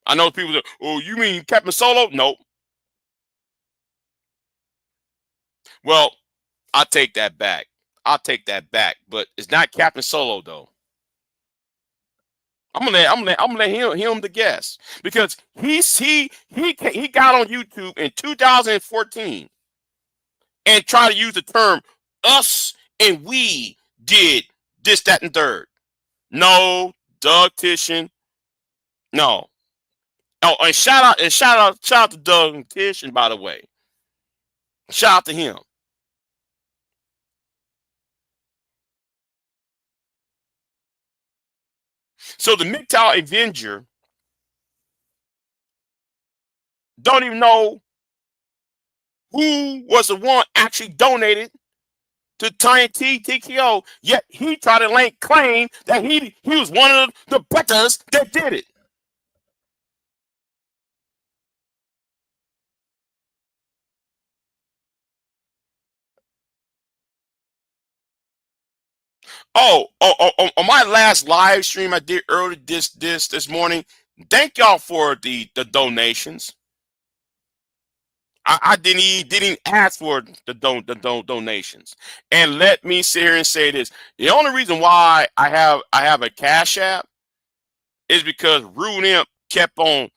I know people that, oh, you mean Captain Solo? Nope. Well, I'll take that back. But it's not Captain Solo though. I'm gonna let him the guess because he got on YouTube in 2014 and tried to use the term us and we did this, that, and third. No, Doug Tishon. No. Oh, and shout out to Doug Tishon, by the way. Shout out to him. So the MGTOW Avenger don't even know who was the one actually donated to Tiny TKO, yet he tried to claim that he was one of the betters that did it. On my last live stream I did early this morning. Thank y'all for the donations. I didn't ask for the donations. And let me sit here and say this: the only reason why I have a Cash App is because Rude Imp kept on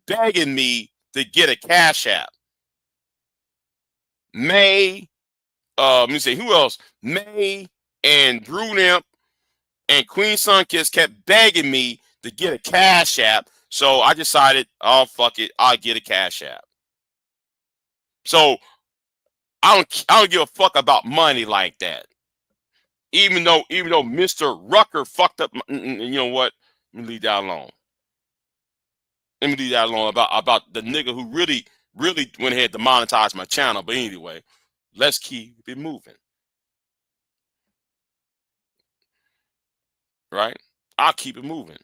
begging me to get a Cash App. May, let me see who else. May and Rude Imp and Queen Sunkiss kept begging me to get a Cash App. So I decided, oh fuck it, I'll get a Cash App. So I don't give a fuck about money like that. Even though Mr. Rucker fucked up, you know what? Let me leave that alone. Let me leave that alone about the nigga who really went ahead to monetize my channel. But anyway, let's keep it moving. Right? I'll keep it moving.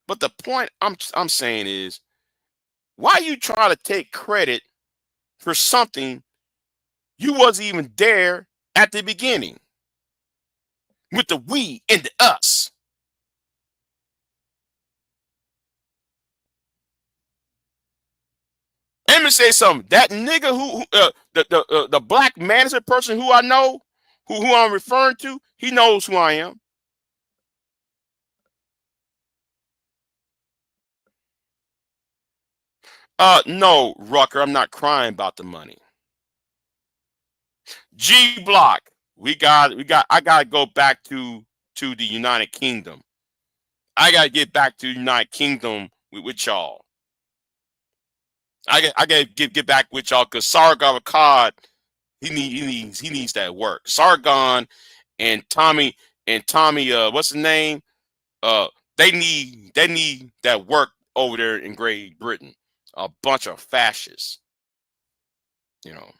But the point I'm saying is, why you try to take credit for something you wasn't even there at the beginning with the we and the us? Let me say something. That nigga who the black manager person who I know, who I'm referring to, he knows who I am. No, Rucker, I'm not crying about the money. G Block, I gotta go back to the United Kingdom. I gotta get back to the United Kingdom with y'all. I gotta get back with y'all because Sargon Akkad, he needs that work. Sargon and Tommy what's the name? They need that work over there in Great Britain. A bunch of fascists, you know.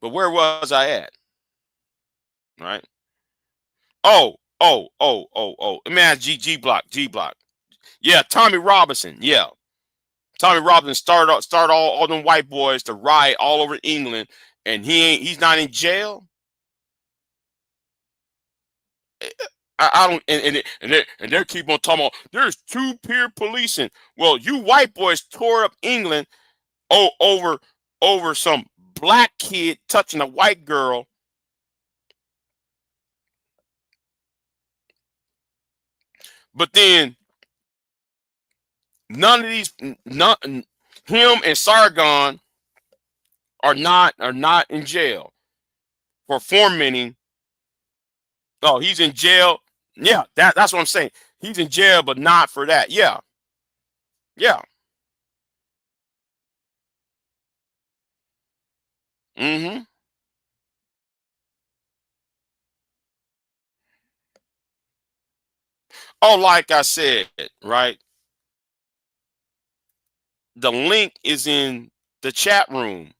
But where was I at? Right? Oh. Man, G Block. Yeah, Tommy Robinson. Yeah. Tommy Robinson started all them white boys to riot all over England, and he's not in jail. I don't, and they keep on talking about there's two-tier policing. Well, you white boys tore up England over some black kid touching a white girl. But then none of these, him and Sargon are not in jail for fomenting. Oh, he's in jail. Yeah, that's what I'm saying. He's in jail, but not for that. Yeah. Mm-hmm. Oh, like I said, right? The link is in the chat room.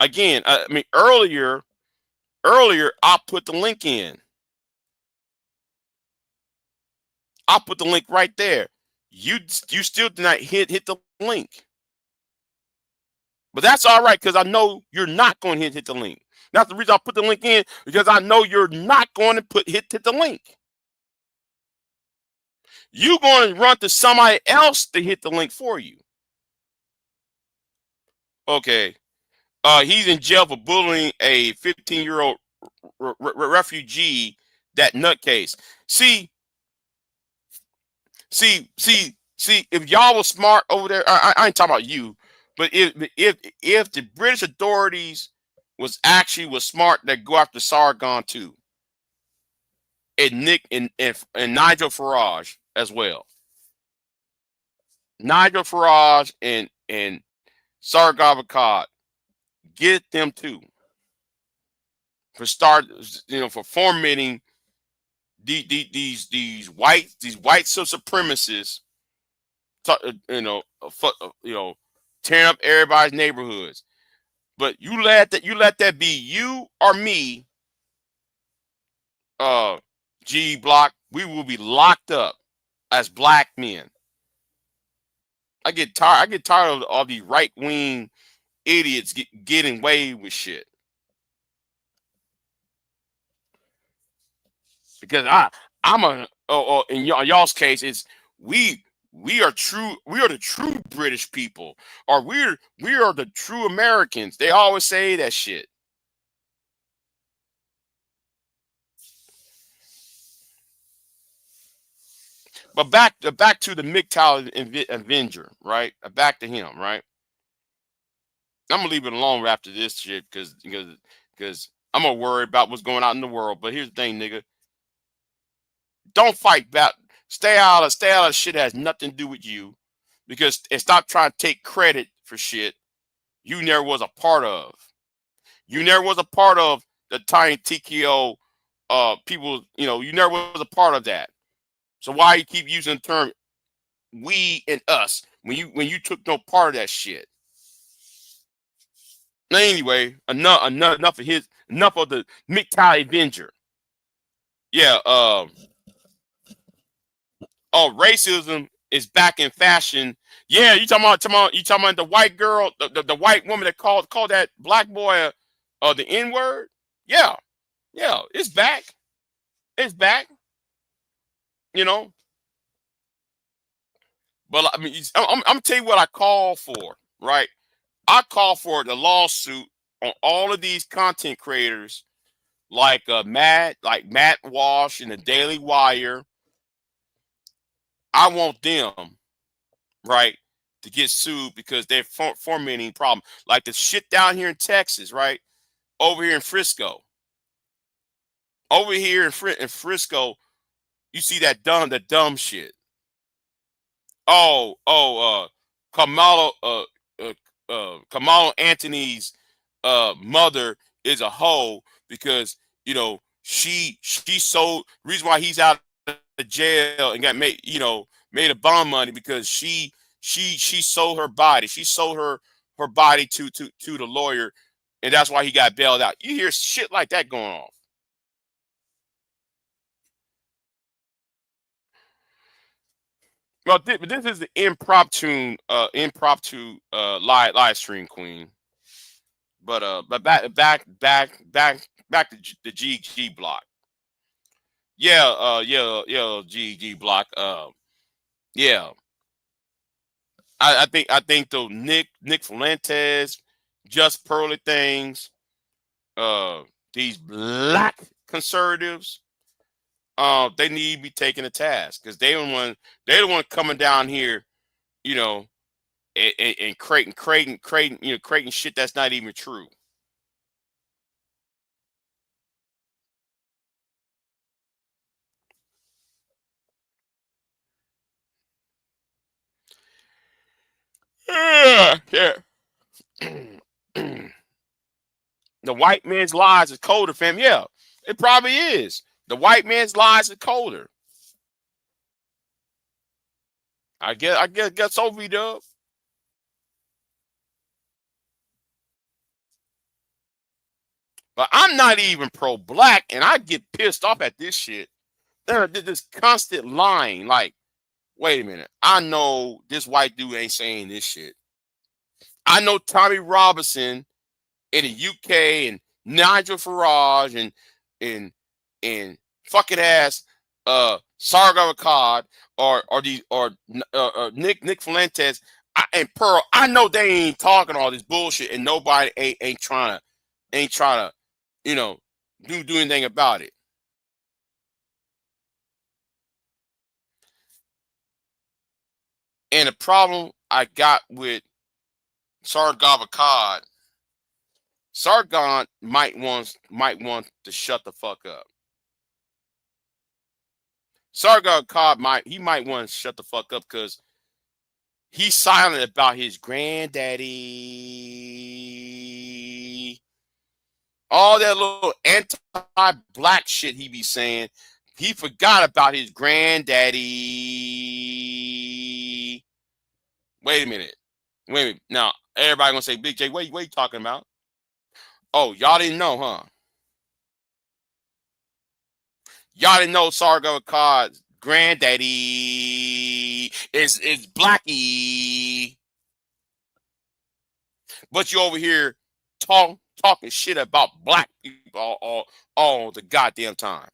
Again, I mean earlier I put the link in. I put the link right there. You still did not hit the link. But that's all right because I know you're not going to hit the link. That's the reason I put the link in because I know you're not going to hit the link. You're going to run to somebody else to hit the link for you. Okay. He's in jail for bullying a 15-year-old refugee. That nutcase. See. If y'all was smart over there, I ain't talking about you, but if the British authorities was smart, that go after Sargon too, and Nick and Nigel Farage as well. Nigel Farage and Sargon Akkad, get them too for formatting these white supremacists, tearing up everybody's neighborhoods. But you let that be you or me, G Block, we will be locked up as black men. I get tired of all these right wing idiots getting away with shit. Because in y'all's case, it's we are the true British people, or we are the true Americans. They always say that shit. But back to the MGTOW Avenger, right? Back to him, right? I'm gonna leave it alone after this shit because I'm gonna worry about what's going on in the world. But here's the thing, nigga. Don't fight back. Stay out of shit that has nothing to do with you. And stop trying to take credit for shit you never was a part of. You never was a part of the Tiny TKO people, you never was a part of that. So why you keep using the term we and us when you took no part of that shit? Anyway, enough of the MGTOW Avenger. Yeah, racism is back in fashion. Yeah, you talking about the white girl, the white woman that called that black boy the N-word? Yeah, it's back. It's back. You know, but I mean, I'm gonna tell you what I call for, right? I call for the lawsuit on all of these content creators like Matt Walsh and the Daily Wire. I want them, right, to get sued because they're fomenting problem. Like the shit down here in Texas, right? Over here in Frisco. Over here in Frisco, you see that dumb shit. Kamala Kamala Anthony's mother is a hoe because she sold. Reason why he's out of jail and got made a bond money because she sold her body. She sold her body to the lawyer, and that's why he got bailed out. You hear shit like that going on. Well, this is the impromptu live stream, Queen. But back to the GG block. Yeah, yeah, GG block. Yeah. I think though Nick Fuentes, just pearly things, uh, these black conservatives, they need to be taken to task because they're the one coming down here, you know, and creating shit that's not even true. Yeah. The white man's lies is colder, fam. Yeah, it probably is. The white man's lies is colder. I guess so, V-Dub. But I'm not even pro-black, and I get pissed off at this shit. There's this constant lying. Like, wait a minute. I know this white dude ain't saying this shit. I know Tommy Robinson in the UK and Nigel Farage and fucking ass Sargon Akkad or Nick Fuentes and Pearl. I know they ain't talking all this bullshit, and nobody ain't trying to do anything about it. And the problem I got with Sargon Akkad, Sargon might want to shut the fuck up. Sargon Akkad might want to shut the fuck up because he's silent about his granddaddy. All that little anti-black shit he be saying, he forgot about his granddaddy. Wait a minute. Now, everybody gonna say, Big J, what you talking about? Oh, y'all didn't know, huh? Y'all didn't know Sargon Akkad's granddaddy is Blackie. But you over here talking shit about black people all the goddamn time.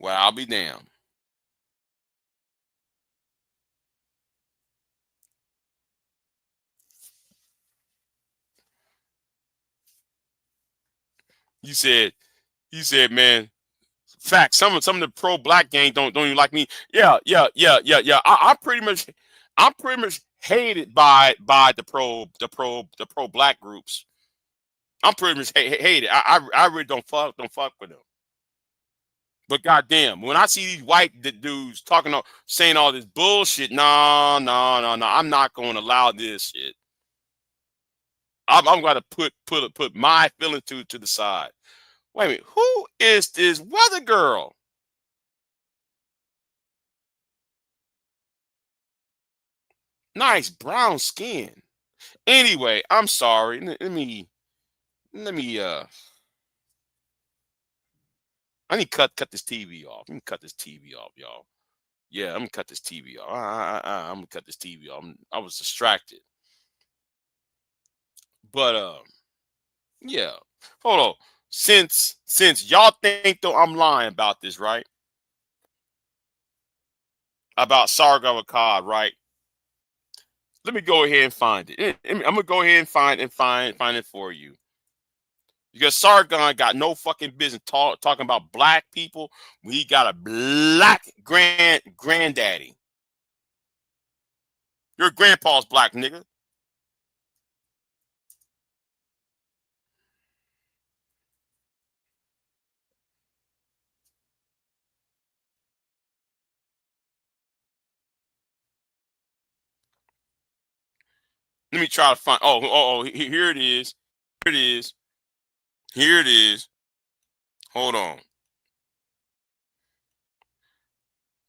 Well, I'll be damned. You said, man, fact. Some of the pro-black gang don't even like me. Yeah. I'm pretty much hated by the pro-black groups. I'm pretty much hated. I really don't fuck with them. But goddamn, when I see these white dudes saying all this bullshit, no, I'm not going to allow this shit. I'm going to put my feelings to the side. Wait a minute, who is this weather girl? Nice brown skin. Anyway, I'm sorry. Let me. I need to cut this TV off. Let me cut this TV off, y'all. Yeah, I'm gonna cut this TV off. I'm gonna cut this TV off. I was distracted. But yeah. Hold on. Since y'all think though I'm lying about this, right? About Sargon Akkad, right? Let me go ahead and find it. I'm gonna go ahead and find it for you. Because Sargon got no fucking business talking about black people when he got a black granddaddy. Your grandpa's black, nigga. Let me try to find. Oh, here it is. Here it is. Hold on.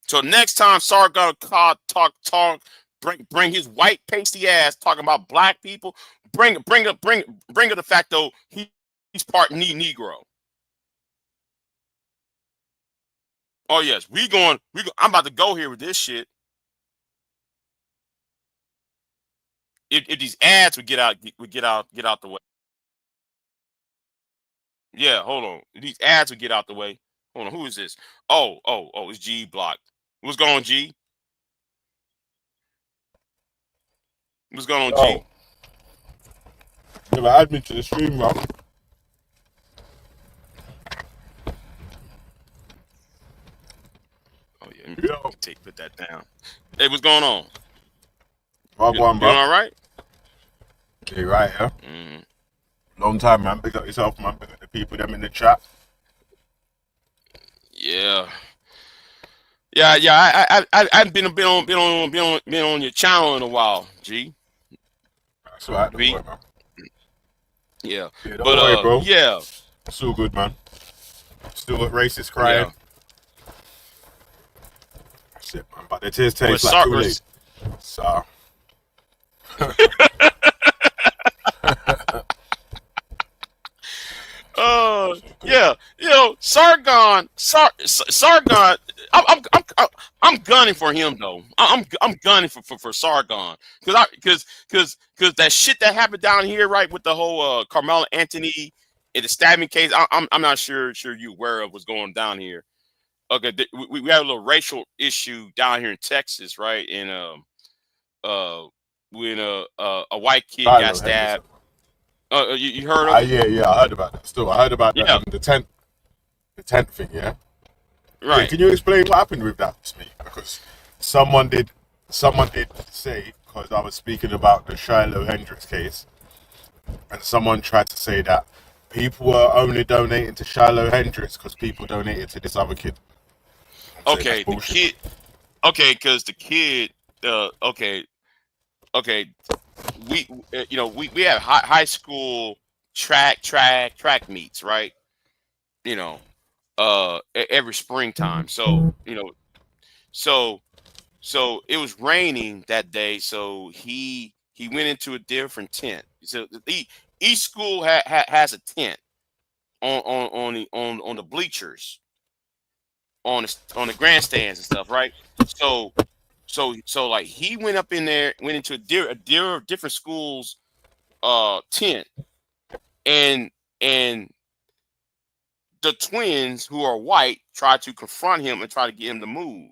So next time Sargon Akkad bring his white pasty ass talking about black people, bring up the fact though he's part Negro. Oh yes, I'm about to go here with this shit. If these ads would get out the way. Yeah, hold on. If these ads would get out the way. Hold on, who is this? Oh, it's G Block. What's going on, G? What's going on, G? Never add me to the stream, bro. Oh yeah, put that down. Hey, what's going on? Well, go on, bro. You all right? Okay, right, yeah. Long time, man. Big up yourself, man. Big up the people them in the chat. Yeah. I've been on your channel in a while, G. It's alright, don't We worry, man. yeah. Yeah, don't But worry, bro. yeah. It's all good, man. Still got racist crying. Yeah. That's it, man. But the tears But taste like Kool-Aid. So. Yeah, you know, Sargon. I'm gunning for him though. I'm gunning for Sargon because that shit that happened down here, right, with the whole Carmelo Anthony and the stabbing case. I'm not sure you aware of what's going down here. Okay, we had a little racial issue down here in Texas, right? And when a white kid got stabbed. You heard of it? Yeah, I heard about that. Still, I heard about the tent thing. Yeah. Right. Yeah, can you explain what happened with that to me? Because someone did say, because I was speaking about the Shiloh Hendricks case, and someone tried to say that people were only donating to Shiloh Hendricks because people donated to this other kid. Okay, the kid. Okay, because the kid. Okay. We we have high school track meets, right? You know, every springtime. So so it was raining that day. So he went into a different tent. So each school has a tent on the bleachers, on the grandstands and stuff, right? So like he went up in there, went into a different school's tent, and the twins who are white tried to confront him and try to get him to move.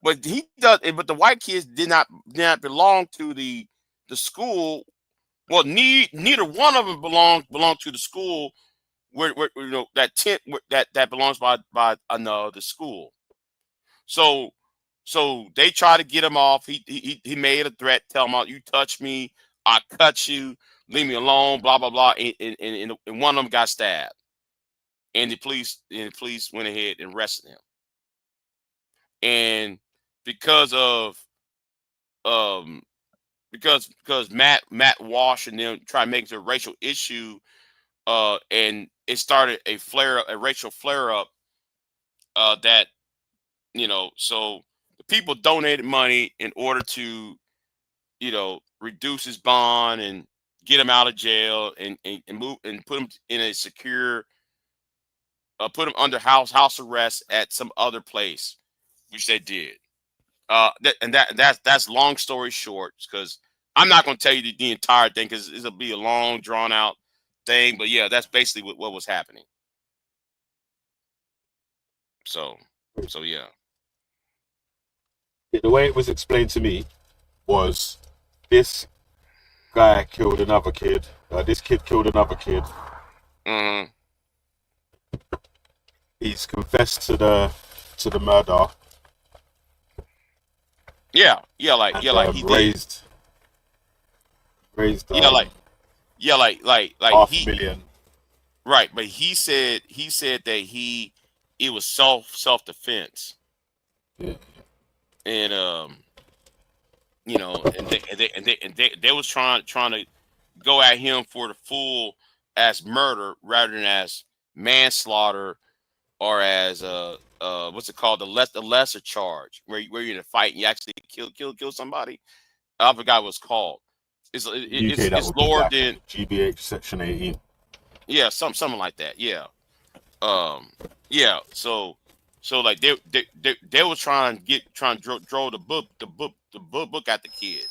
But but the white kids did not belong to the school. Well, neither one of them belonged to the school where that tent that belongs by the school. So they try to get him off. He made a threat, tell him, "You touch me, I cut you. Leave me alone." Blah blah blah. And one of them got stabbed, and the police went ahead and arrested him. And because of because Matt Walsh and them try to make it a racial issue, and it started a racial flare up, that so the people donated money in order to reduce his bond and get him out of jail and move and put him in a secure, put him under house arrest at some other place, which they did. That's long story short, because I'm not going to tell you the entire thing because it'll be a long drawn out thing. But yeah, that's basically what was happening. So yeah. The way it was explained to me was this guy killed another kid. This kid killed another kid. Mm-hmm. He's confessed to the murder. Yeah, like he raised. like $500,000. Right, but he said that it was self defense. Yeah. And they was trying to go at him for the full as murder rather than as manslaughter, or as what's it called, the lesser charge where you're in a fight and you actually kill somebody. I forgot what it's called. It's lower than GBH Section 18. Yeah, something like that. Yeah. Yeah. So like they were trying to draw the book at the kid.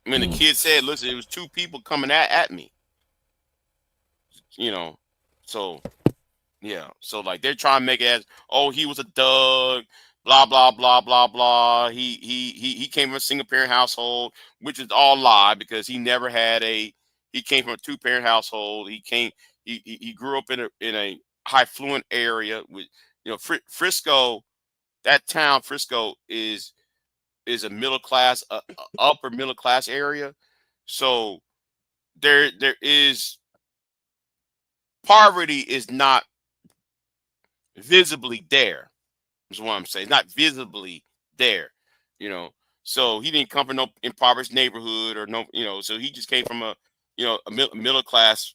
I mean, the kid said, "Listen, it was two people coming at me." So yeah. So like they're trying to make it as, oh, he was a thug, blah blah blah blah blah. He came from a single parent household, which is all lie because he never had he came from a 2-parent household. He grew up in a high fluent area with Frisco. That town Frisco is a middle class, upper middle class area. So there is poverty is not visibly there. Is what I'm saying. It's not visibly there. So he didn't come from no impoverished neighborhood or no, so he just came from a middle class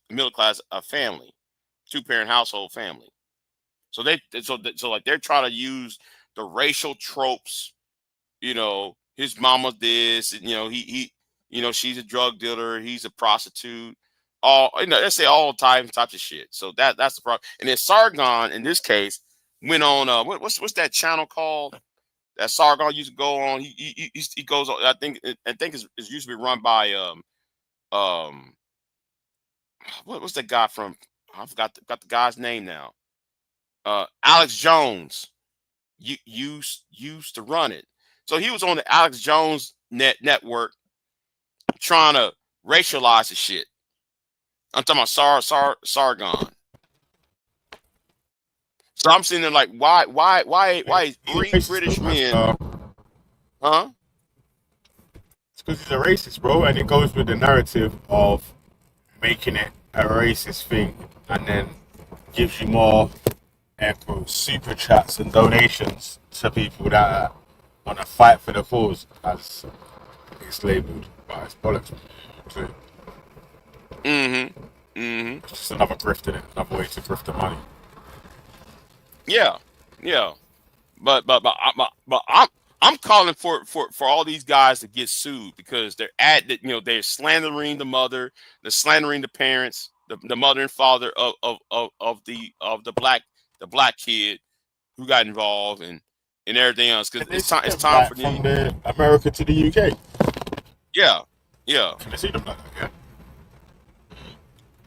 family, 2-parent household family. So like they're trying to use the racial tropes, his mama this, and she's a drug dealer, he's a prostitute, all they say all types of shit. So that's the problem. And then Sargon in this case went on what's that channel called that Sargon used to go on? He goes on. I think it's used to be run by what's that guy from? I forgot got the guy's name now. Alex Jones used to run it. So he was on the Alex Jones network trying to racialize the shit. I'm talking about Sargon. So I'm sitting there like, why is three British men? Huh? It's because he's a racist, bro, and it goes with the narrative of making it a racist thing, and then gives you more air quotes super chats and donations to people that are on a fight for the cause, as it's labelled. But it's bollocks. So, it's just another grift in it, another way to grift the money. Yeah. But I'm calling for all these guys to get sued because they're slandering the mother, they're slandering the parents, the mother and father of the black kid who got involved and everything else, because it's time for them. From America to the UK. Yeah. Can I see them like that? Yeah.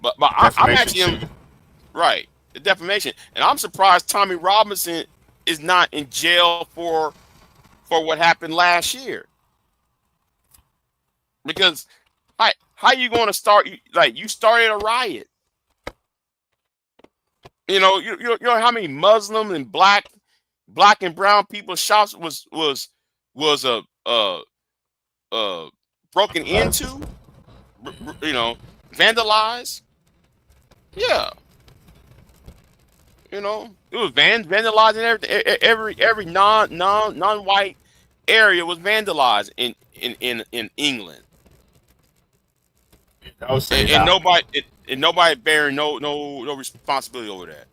But I'm actually right. The defamation, and I'm surprised Tommy Robinson is not in jail for what happened last year. Because how you going to start? You started a riot. You know how many Muslim and black and brown people shops was broken into, vandalized. Yeah. It was vandalized and everything. Every non-white area was vandalized in England. And nobody bearing no responsibility over that.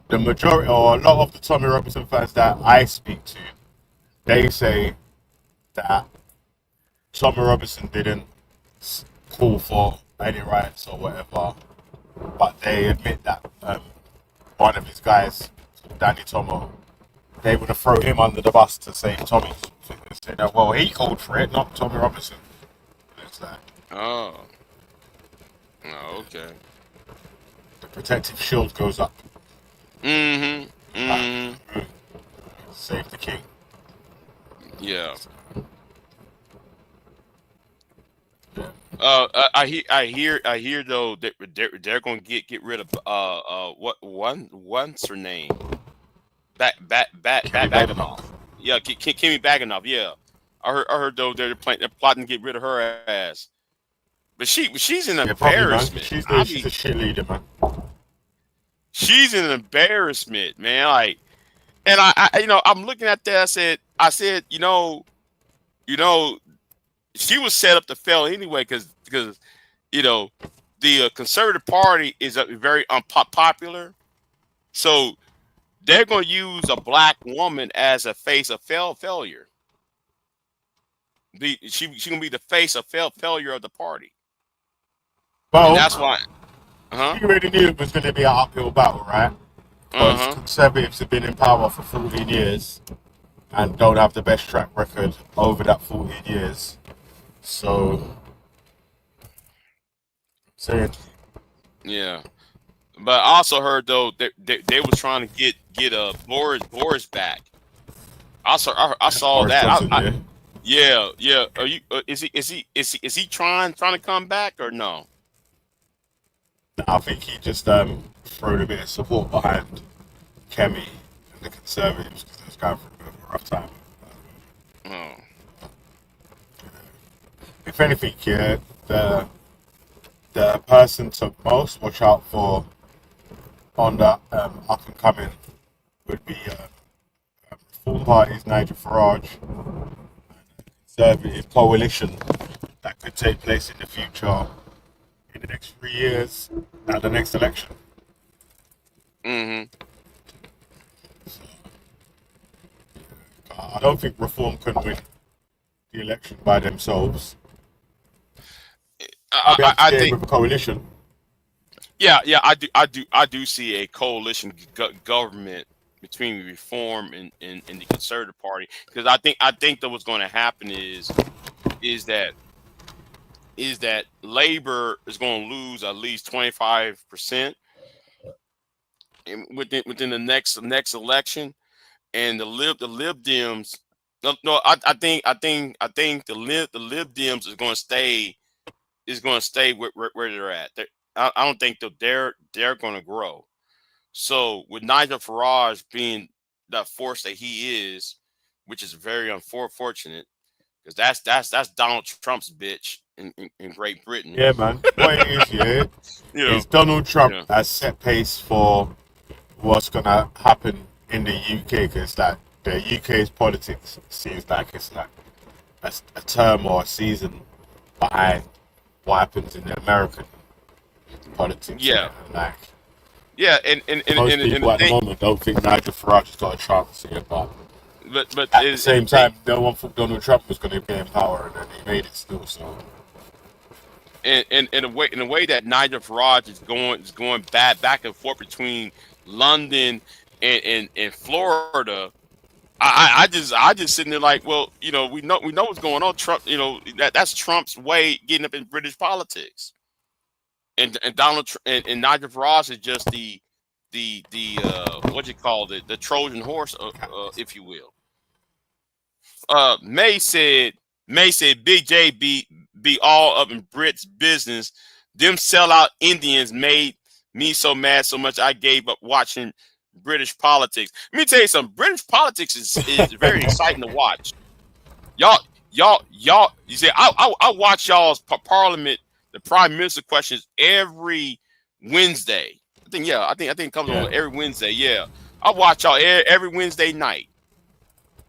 The majority, or a lot of the Tommy Robinson fans that I speak to, they say that Tommy Robinson didn't call for any riots or whatever, but they admit that one of his guys, Danny Tomo, they would have thrown him under the bus to save Tommy. They say that, well, he called for it, not Tommy Robinson. It's like, oh, okay. The protective shield goes up. Save the king. Yeah. I hear though that they're going to get rid of what's her name? Baganoff. Yeah, Kimmy Baganoff. Yeah, I heard though they're plotting to get rid of her ass. But she's an embarrassment. She's a shit leader, man. She's an embarrassment, man. Like, and I'm looking at that. I said, she was set up to fail anyway because the Conservative Party is very unpopular, so they're going to use a black woman as a face of failure. She's going to be the face of failure of the party. Well, and that's why. You already knew it was going to be an uphill battle, right? Because Conservatives have been in power for 14 years and don't have the best track record over that 14 years. So, yeah, but I also heard though they was trying to get Boris back. I saw that. Yeah. Are you? Is he trying to come back or no? I think he just threw a bit of support behind Kemi and the Conservatives because they're going through a bit of a rough time. If anything, the person to most watch out for on that up and coming would be Reform Party's Nigel Farage conservative coalition that could take place in the future in the next 3 years at the next election. Hmm. I don't think Reform can win the election by themselves. I'll be able to I get in think, with a coalition. yeah, I do see a coalition government between Reform and the Conservative Party, because I think that what's going to happen is that Labor is going to lose at least 25% within the next election, and the Lib Dems. No, I think the Lib Dems is going to stay where they're at. I don't think that they're going to grow. So with Nigel Farage being that force that he is, which is very unfortunate, because that's Donald Trump's bitch in Great Britain. Yeah, man. What it is, yeah, You know, is Donald Trump you know. has set pace for what's gonna happen in the UK, because like the UK's politics seems like it's like a term or a season behind what happens in the American politics. Yeah. Like Yeah, and most and people the at the thing, moment don't think Nigel Farage has got a chance here, but but at the same time, no one thought Donald Trump was going to get in power, and then he made it still. So in a way that Nigel Farage is going back and forth between London and Florida. I just sitting there like, well, we know what's going on. Trump, that's Trump's way getting up in British politics, and and Nigel Farage is just the what you call it, the Trojan horse, if you will. May said Big J be all up in Brits business. Them sellout Indians made me so mad so much I gave up watching British politics. Let me tell you something. British politics is very exciting to watch. Y'all. You see, I watch y'all's Parliament, the Prime Minister questions every Wednesday. I think it comes on every Wednesday. Yeah, I watch y'all every Wednesday night,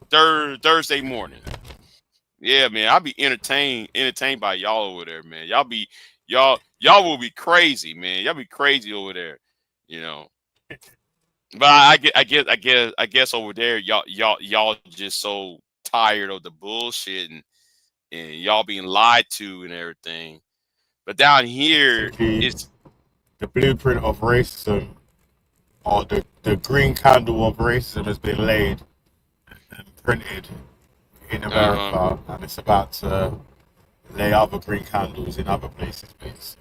Thursday morning. Yeah, man, I'll be entertained by y'all over there, man. Y'all will be crazy, man. Y'all be crazy over there, you know. But I guess over there, y'all just so tired of the bullshit and y'all being lied to and everything. But down here, it's the blueprint of racism, or the green candle of racism, has been laid and printed in America, and it's about to lay other green candles in other places, please.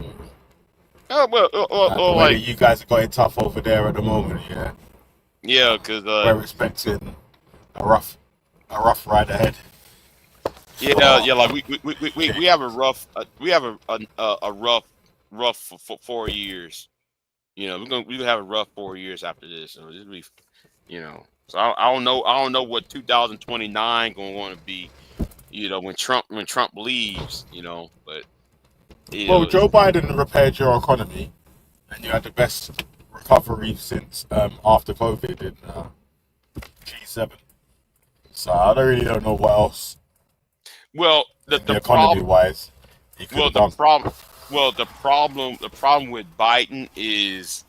So, like you guys have got it tough over there at the moment, yeah. Yeah, because we're expecting a rough ride ahead. Yeah, like we have a rough rough for 4 years. We're gonna have a rough 4 years after this. So this be, So I don't know what 2029 going to want to be. When Trump leaves. But well, Joe Biden repaired your economy, and you had the best recovery since after COVID in G7. So I don't know what else. Well, the economy problem wise, the problem with Biden is,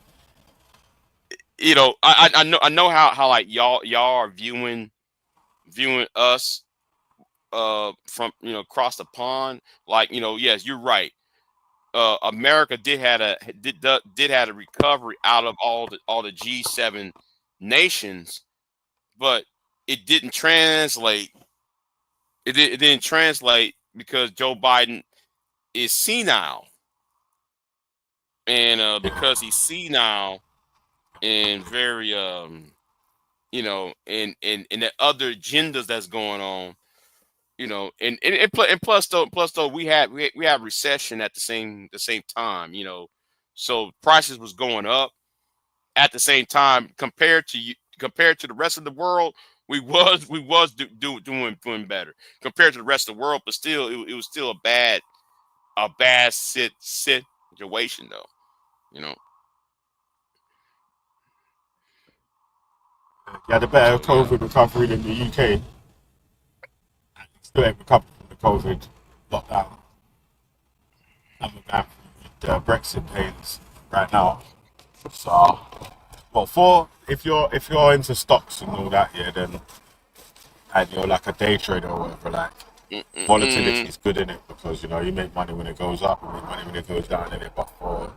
I know how like y'all are viewing us from across the pond. Like, yes, you're right. America did had a recovery out of all the G7 nations, but it didn't translate. It didn't translate because Joe Biden is senile, and because he's senile and very and the other agendas that's going on. And plus though we have recession at the same time, so prices was going up at the same time compared to the rest of the world. We was doing better compared to the rest of the world, but still it was still a bad situation though, You had a better COVID recovery than the UK. Still ain't recovered from the COVID lockdown. I'm going through the Brexit pains right now. So, well, if you're into stocks and all that, yeah, then and you're like a day trader or whatever, like volatility is good in it because you make money when it goes up, you make money when it goes down in it. But for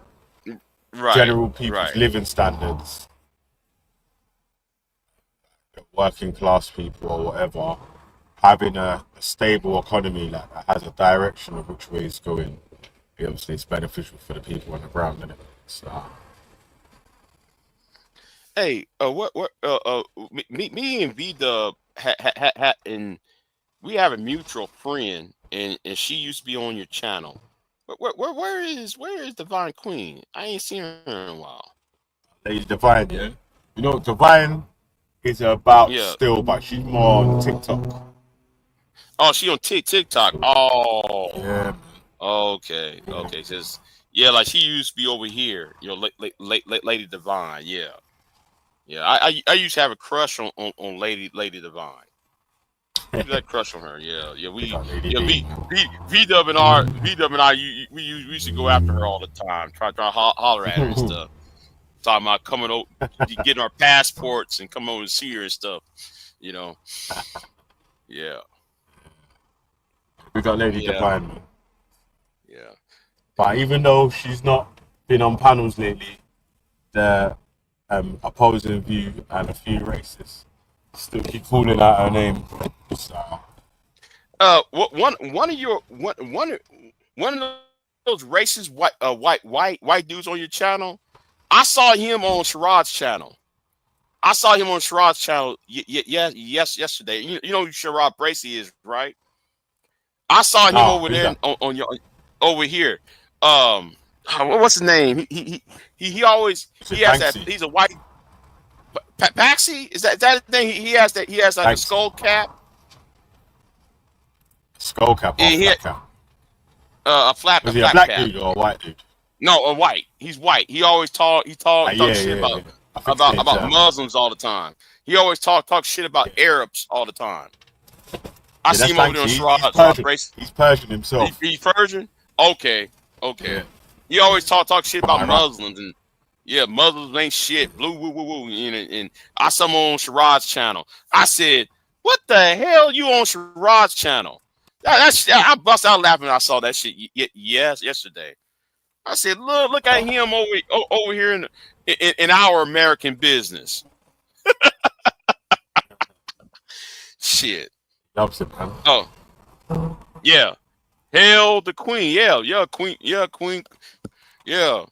Right. general people's Right. living standards, working class people or whatever, having a stable economy like that has a direction of which way it's going. Obviously, it's beneficial for the people on the ground, isn't it? So, Hey, me and V Dub and we have a mutual friend, and she used to be on your channel. Where is Divine Queen? I ain't seen her in a while. Lady Divine, yeah. Divine is about Yeah. still, but she's more on TikTok. Oh, she on TikTok. Oh, Yeah, man. okay, okay. Says yeah, like she used to be over here. Lady Divine. Yeah, yeah. I used to have a crush on Lady Divine. That crush on her. Yeah, yeah. We got Lady V B. Dub and I we used to go after her all the time. Try to holler at her and stuff. Talking about coming over, getting our passports and coming over to see her and stuff. Yeah. We got Lady Yeah. Divine, man. Yeah. But even though she's not been on panels lately, the opposing view and a few racists still keep calling out her name. So, One of those racist white dudes on your channel. I saw him on Sherrod's channel. Yesterday. You know who Sherrod Bracy is, right? I saw him over there on your over here. What's his name? He always has that. He's a white Paxi. Is that his name? He has like a skull cap. Skull cap or flat cap? A flat. Was he a black dude or a white dude? No, a white. He's white. He always talk shit about Muslims all the time. He always talk shit about Arabs all the time. I see him over there on Sherrod. He's Persian himself. He's Persian? Okay. Yeah. He always talk shit about Muslims and Muslims ain't shit. Blue woo woo woo. And I saw him on Sherrod's channel. I said, "What the hell you on Sherrod's channel?" I bust out laughing when I saw that shit yesterday. I said, "Look at him over here in our American business." Shit. Loves it, man. Oh, yeah. Hail the Queen. Yeah, Queen. Yeah, Queen. Yeah,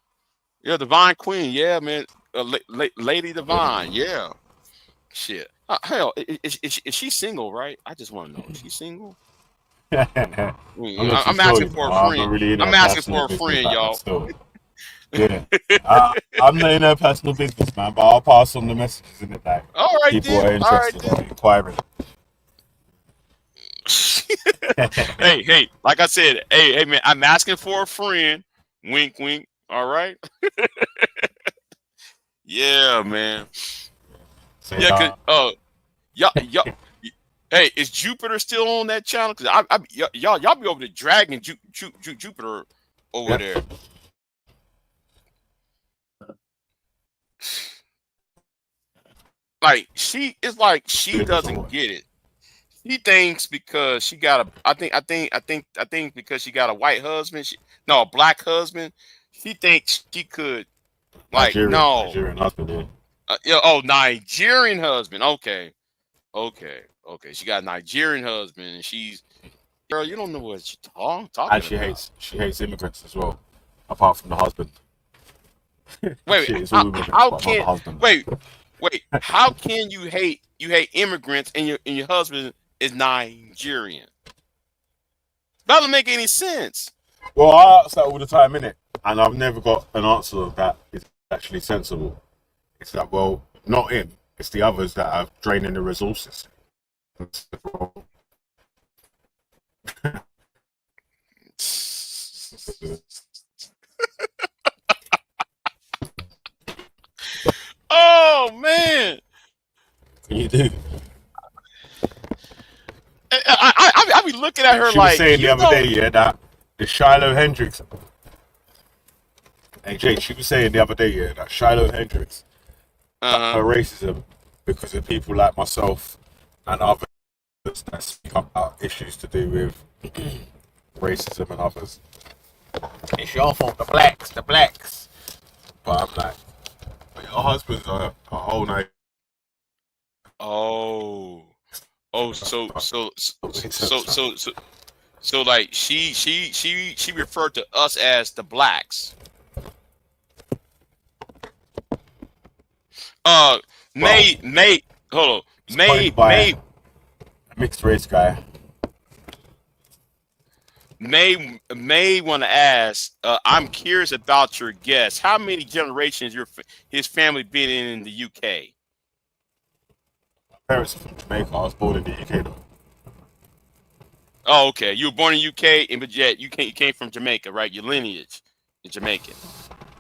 Divine Queen. Yeah, man. Lady Divine. Yeah. Shit. Hell, is she single? Right? I just want to know. Is she single? I'm asking for a friend. I'm asking for a friend, y'all. Yeah, I'm not in her personal business, man, but I'll pass on the messages in it back. All right, people are interested in inquiring. Hey, like I said, hey, man, I'm asking for a friend. Wink, wink. All right. Yeah, man. Y'all. Hey, is Jupiter still on that channel? Cause y'all be over there dragging Jupiter over there. Like she doesn't get it. She thinks because she got I think because she got a white husband, a black husband, she thinks she could Nigerian husband, yeah. Nigerian husband. Okay. She got a Nigerian husband, and she's girl. You don't know what she's talking and she about. She hates immigrants as well, apart from the husband. Wait, how can you hate immigrants and your husband is Nigerian? That doesn't make any sense. Well, I ask that all the time, innit? And I've never got an answer that is actually sensible. It's that, well, not him. It's the others that are draining the resources. Oh man! What can you do? I be looking at her She was like, saying the you other know, day, yeah, that the Shiloh Hendricks. Hey Jake, she was saying the other day, yeah, that Shiloh Hendricks got uh-huh. her racism because of people like myself and others that speak about issues to do with racism and others. It's your fault, the blacks. But I'm like, but your husband's a whole night. Oh, oh, Makes sense, man. so like she referred to us as the blacks. Uh, Well, May, hold on, it's coined by a mixed race guy. May want to ask. I'm curious about your guess. How many generations his family been in the UK? Parents are from Jamaica. I was born in the UK though. Oh, okay. You were born in UK, and but yet you came from Jamaica, right? Your lineage is Jamaican.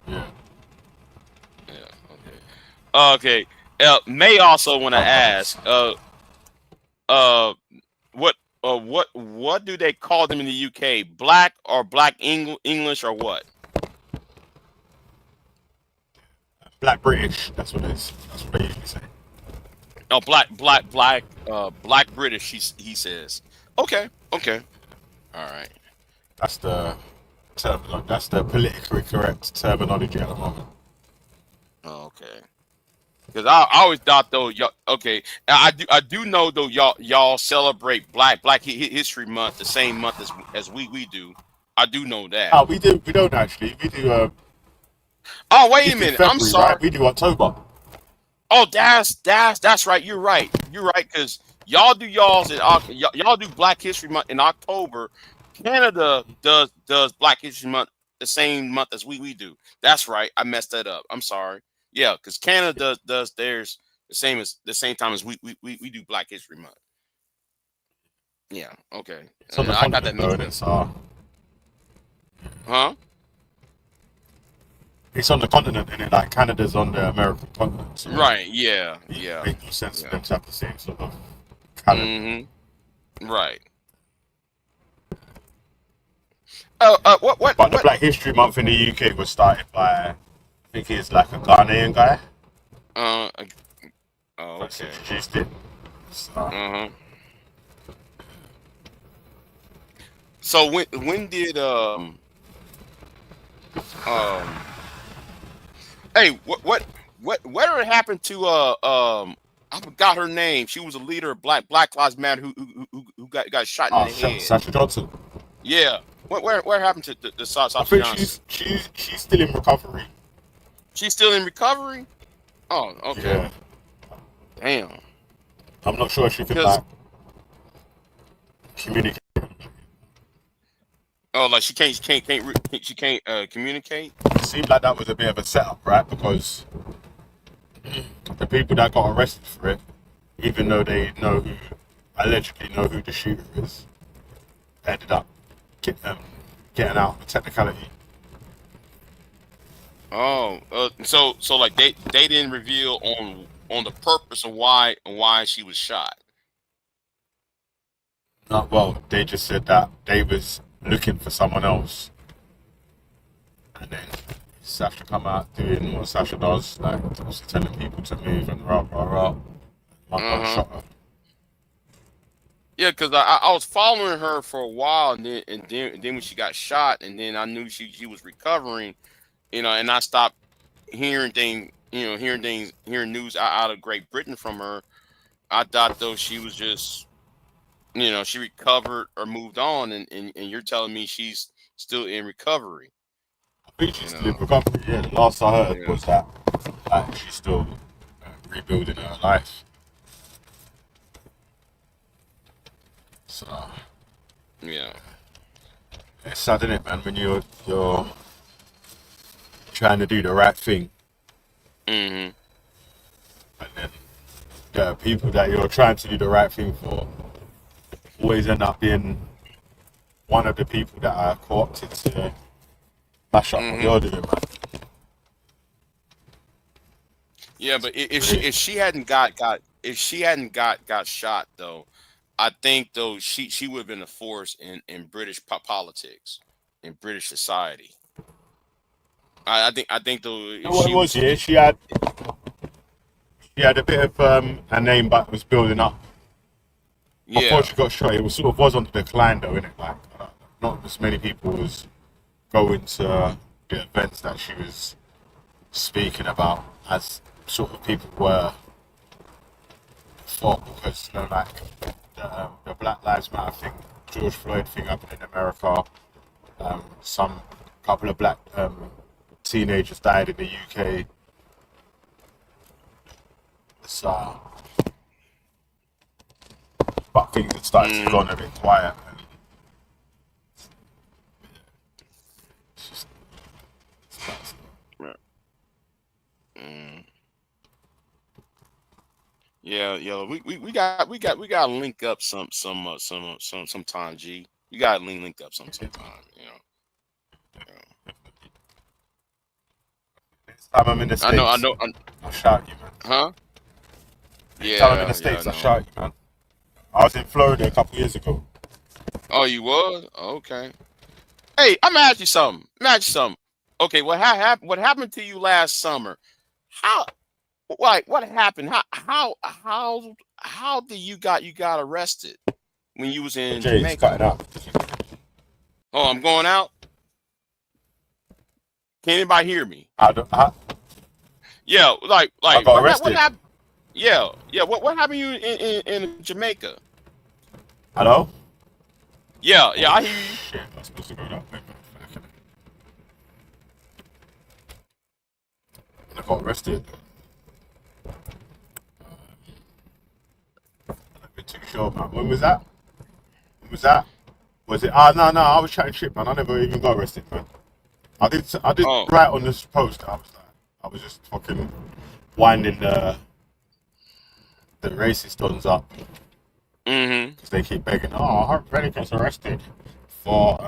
Yeah. Yeah. Okay. Okay. May also want to ask. Uh. What. What do they call them in the UK? Black or black English or what? Black British. That's what it is. That's what they usually say. Oh, black British. He says. Okay. Okay. All right. That's the that's the politically correct terminology at the moment. Oh, okay. Because I always thought though, y'all, okay, I do know though y'all celebrate Black History Month the same month as we do. I do know that. Oh, we do. We don't actually. We do. Oh, wait You a do minute. I'm February, sorry. right? We do October. Oh, that's right. You're right. You're right. Because y'all do y'all do Black History Month in October. Canada does Black History Month the same month as we do. That's right. I messed that up. I'm sorry. Yeah, because Canada does theirs the same time as we do Black History Month. Yeah. Okay. It's on the I got that continent though, mixed and up. it's Huh? it's on the continent, and like Canada's on the American continent. So Right. Yeah. it Yeah. makes no sense for Yeah. them to have the same sort of calendar. Right. But the What? Black History Month in the UK was started by, I think it's like a Ghanaian guy Uh. Oh, that's okay. introduced it. So, Uh-huh. So when did um hey whatever happened to I forgot her name. She was a leader of Black Lives Matter who got shot in the head. Sasha Johnson. Yeah. Where happened to the I Sasha think Johnson? she's still in recovery. She's still in recovery? Oh, okay. Yeah, Damn. I'm not sure if she can Because like communicate. oh, like she can't communicate. It seemed like that was a bit of a setup, right? Because the people that got arrested for it, even though they allegedly know who the shooter is, ended up getting out of technicality. Oh, so like they didn't reveal on the purpose of why she was shot. Not well. They just said that they was looking for someone else, and then Sasha come out doing what Sasha does, like just telling people to move and rah rah rah. One gun Uh-huh. shot her. Yeah, because I was following her for a while, and then when she got shot, and then I knew she was recovering, and I stopped hearing news out of Great Britain from her. I thought though she was just, she recovered or moved on, and you're telling me she's still in recovery. I think You she's still in know, recovery. Yeah, the last I heard yeah. was that like she's still rebuilding her life. So Yeah. it's sad, isn't it, man? When you're trying to do the right thing, Mm-hmm. and then the people that you're trying to do the right thing for always end up being one of the people that are co-opted to mash up what Mm-hmm. you're doing, man. Yeah, but if Really. she hadn't got shot though, I think though she would have been a force in British politics, in British society. I think though You know if what it she was? was Yeah, she had a bit of a name, but was building up. Before yeah. she got shot, it was sort of was on the decline, though, innit? Like, not as many people was going to the events that she was speaking about as sort of people were before, because like the Black Lives Matter thing, George Floyd thing happened in America. Some couple of black teenagers died in the UK. So, but things had started to go Mm, on a bit quiet. And it's just, mm. Yeah, yeah. We got to link up sometime. G. You got to link up sometime. next time I'm in the I States, know. I'll shout you, man. Huh? Next time I'm in the Yeah, yeah. I States, I'll know. shout you, man. I was in Florida a couple years ago. Oh, you was? Okay. Hey, I'm gonna ask you something. Okay, what happened to you last summer? How? Like, what happened? How did you got arrested when you was in Jay, it's Jamaica? cutting out. Oh, I'm going out. Can anybody hear me? I Yeah, got what arrested. happened? Yeah. What happened to you in Jamaica? Hello? Yeah, Oh, I hear you. shit. I'm supposed to go that way. I got arrested. I've been too sure, man. When was that? When was that? Was it? Ah, no. I was chatting shit, man. I never even got arrested, man. I did Oh, write on this post. I was just fucking winding the racist dons up mm-hmm. because they keep begging. Oh, Harp Reddick gets arrested for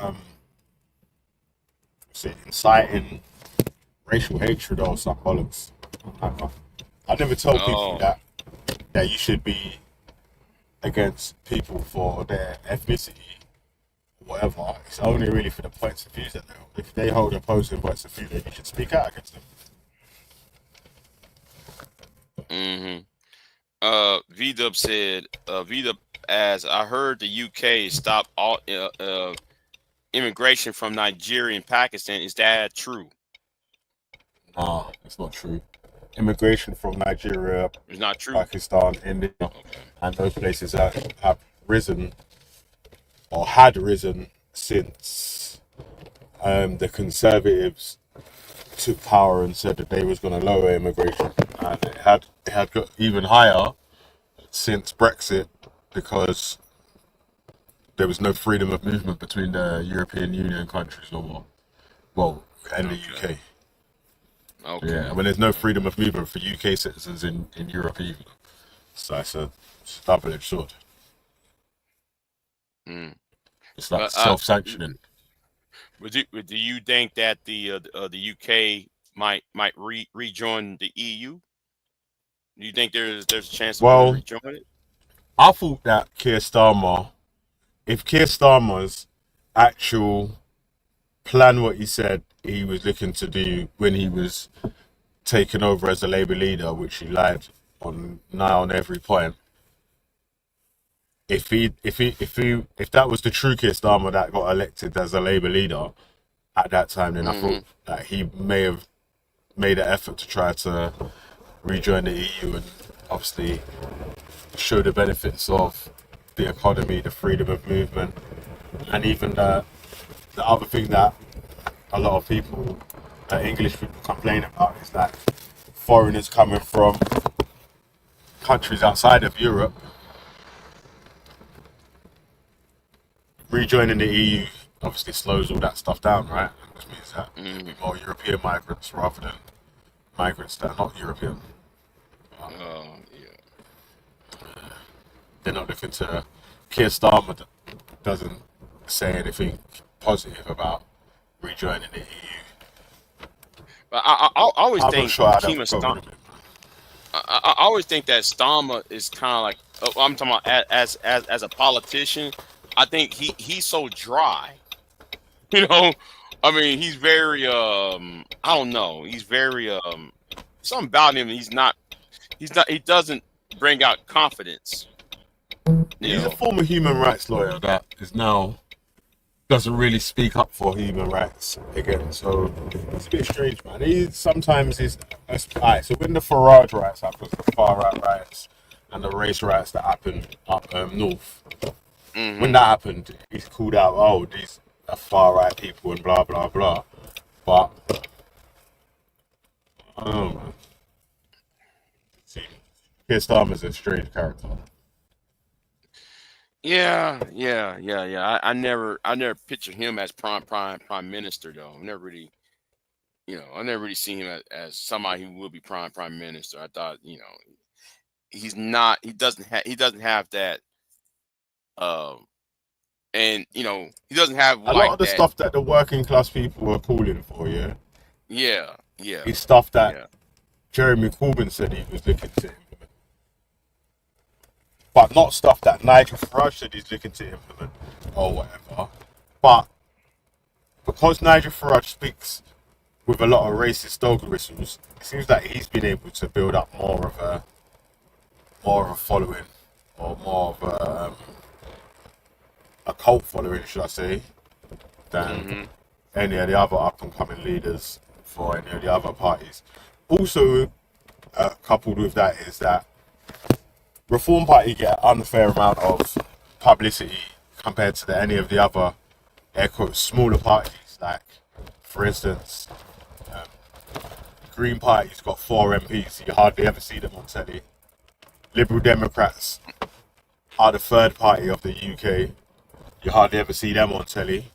what's it, inciting racial hatred or some bollocks. I never tell people Oh, that you should be against people for their ethnicity, or whatever. It's only really for the points of views that they hold. If they hold opposing points of view, then you should speak out against them. mm-hmm. VDub said, VDub, as I heard the UK stopped all immigration from Nigeria and Pakistan. Is that true? Nah, it's not true. Immigration from Nigeria, It's not true. Pakistan, India, Okay. and those places have risen or had risen since the Conservatives took power and said that they was going to lower immigration, and it had got even higher since Brexit because there was no freedom of movement between the European Union countries no more. Well, and the Okay. UK. Yeah, I Okay. mean, there's no freedom of movement for UK citizens in Europe either. So it's a double-edged sword. Mm. It's like But self-sanctioning. do you think that the UK might rejoin the EU? Do you think there's a chance for them to Well, rejoin it? I thought that if Keir Starmer's actual plan, what he said he was looking to do when he was taken over as a Labour leader, which he lied on now on every point. If that was the true Keir Starmer that got elected as a Labour leader at that time, then I Mm-hmm. thought that he may have made an effort to try to rejoin the EU and obviously show the benefits of the economy, the freedom of movement, and even the other thing that a lot of people, English people, complain about is that foreigners coming from countries outside of Europe rejoining the EU obviously slows all that stuff down, right? Which means that there'll be Mm-hmm. more European migrants rather than migrants that are not European. Yeah. They're not looking to. Keir Starmer doesn't say anything positive about rejoining the EU. But I always I'm not think sure how that Kima would go Stom. with it. I always think that Stama is kind of like I'm talking about as a politician. I think he's so dry. You know, I mean, he's very I don't know. He's very something about him. He doesn't bring out confidence. You He's a know. former human rights lawyer that is now doesn't really speak up for human rights again. So it's a bit strange, man. He sometimes is alright. So when the Farage riots happens, the far right riots, and the race riots that happened up north, when that happened, he's called out, oh, these are far right people and blah blah blah. But I don't know, man. See, Keir Starmer's a strange character. Yeah. I never pictured him as prime minister though. I never really seen him as somebody who will be prime minister. I thought, he's not. He doesn't have that. And he doesn't have A lot like of the that. stuff that the working class people were calling for, yeah, Yeah. is stuff that Yeah. Jeremy Corbyn said he was looking to implement, but not stuff that Nigel Farage said he's looking to implement or whatever. But because Nigel Farage speaks with a lot of racist dog whistles, it seems like he's been able to build up more of a following, or more of a cult following, should I say, than any of the other up and coming leaders for any of the other parties. Also, coupled with that is that Reform Party get an unfair amount of publicity compared to any of the other air quotes smaller parties. Like, for instance, Green Party's got 4 MPs. You hardly ever see them on telly. Liberal Democrats are the third party of the UK. You hardly ever see them on telly.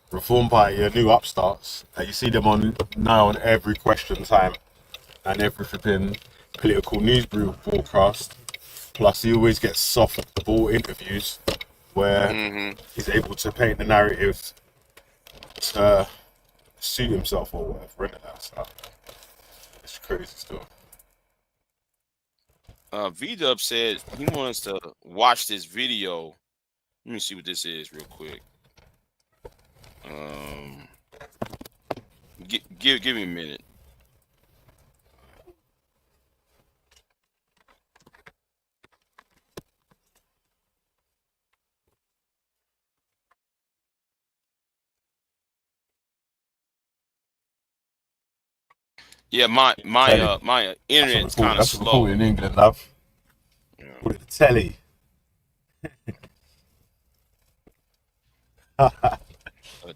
Reform Party are new upstarts. You see them now on every Question Time and every flipping political news broadcast. Plus, he always gets soft ball interviews where he's able to paint the narrative to suit himself or whatever. Into that stuff. It's crazy stuff. V-Dub said he wants to watch this video. Let me see what this is real quick. Give me a minute. Yeah, my internet's kind of That's what we slow. call it in England, love. Call it the telly.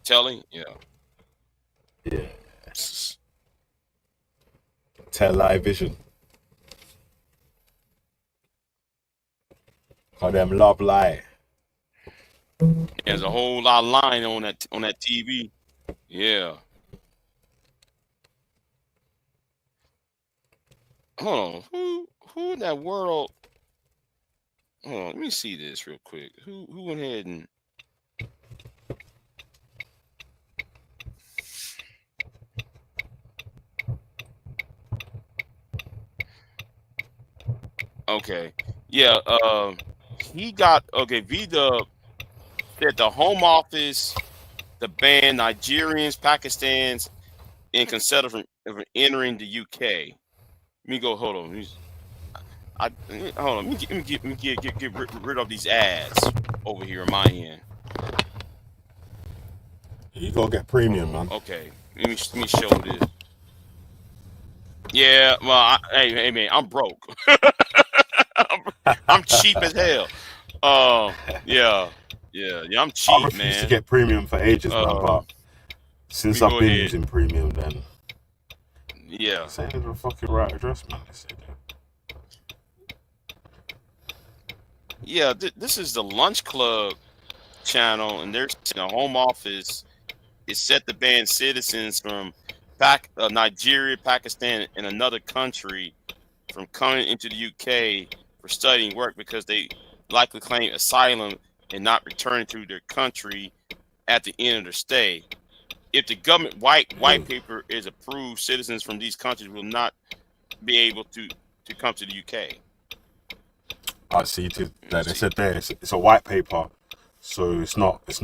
Telly, yeah. Yeah. Television. Call them Love Light. There's a whole lot of line on that TV. Yeah. Hold on. Who in that world? Hold on. Let me see this real quick. Who went ahead and? Okay. Yeah. He got V-Dub said the Home Office, the ban Nigerians, Pakistanis, and consider from entering the UK. Let me go. Hold on. Hold on. Let me get rid of these ads over here on my end. You gotta get premium, man. Okay. Let me show this. Yeah. Well, hey man, I'm broke. I'm cheap as hell. Yeah. I'm I cheap, refused man. to get premium for ages, man. But since I've been using premium, then yeah. say the fucking right address, man. Yeah, this is the Lunch Club channel, and they're saying the Home Office is set to ban citizens from Nigeria, Pakistan, and another country from coming into the UK for studying work because they likely claim asylum and not returning to their country at the end of their stay. If the government white paper is approved, citizens from these countries will not be able to come to the UK. I see. Like they said there, it's a white paper, so it's not. It's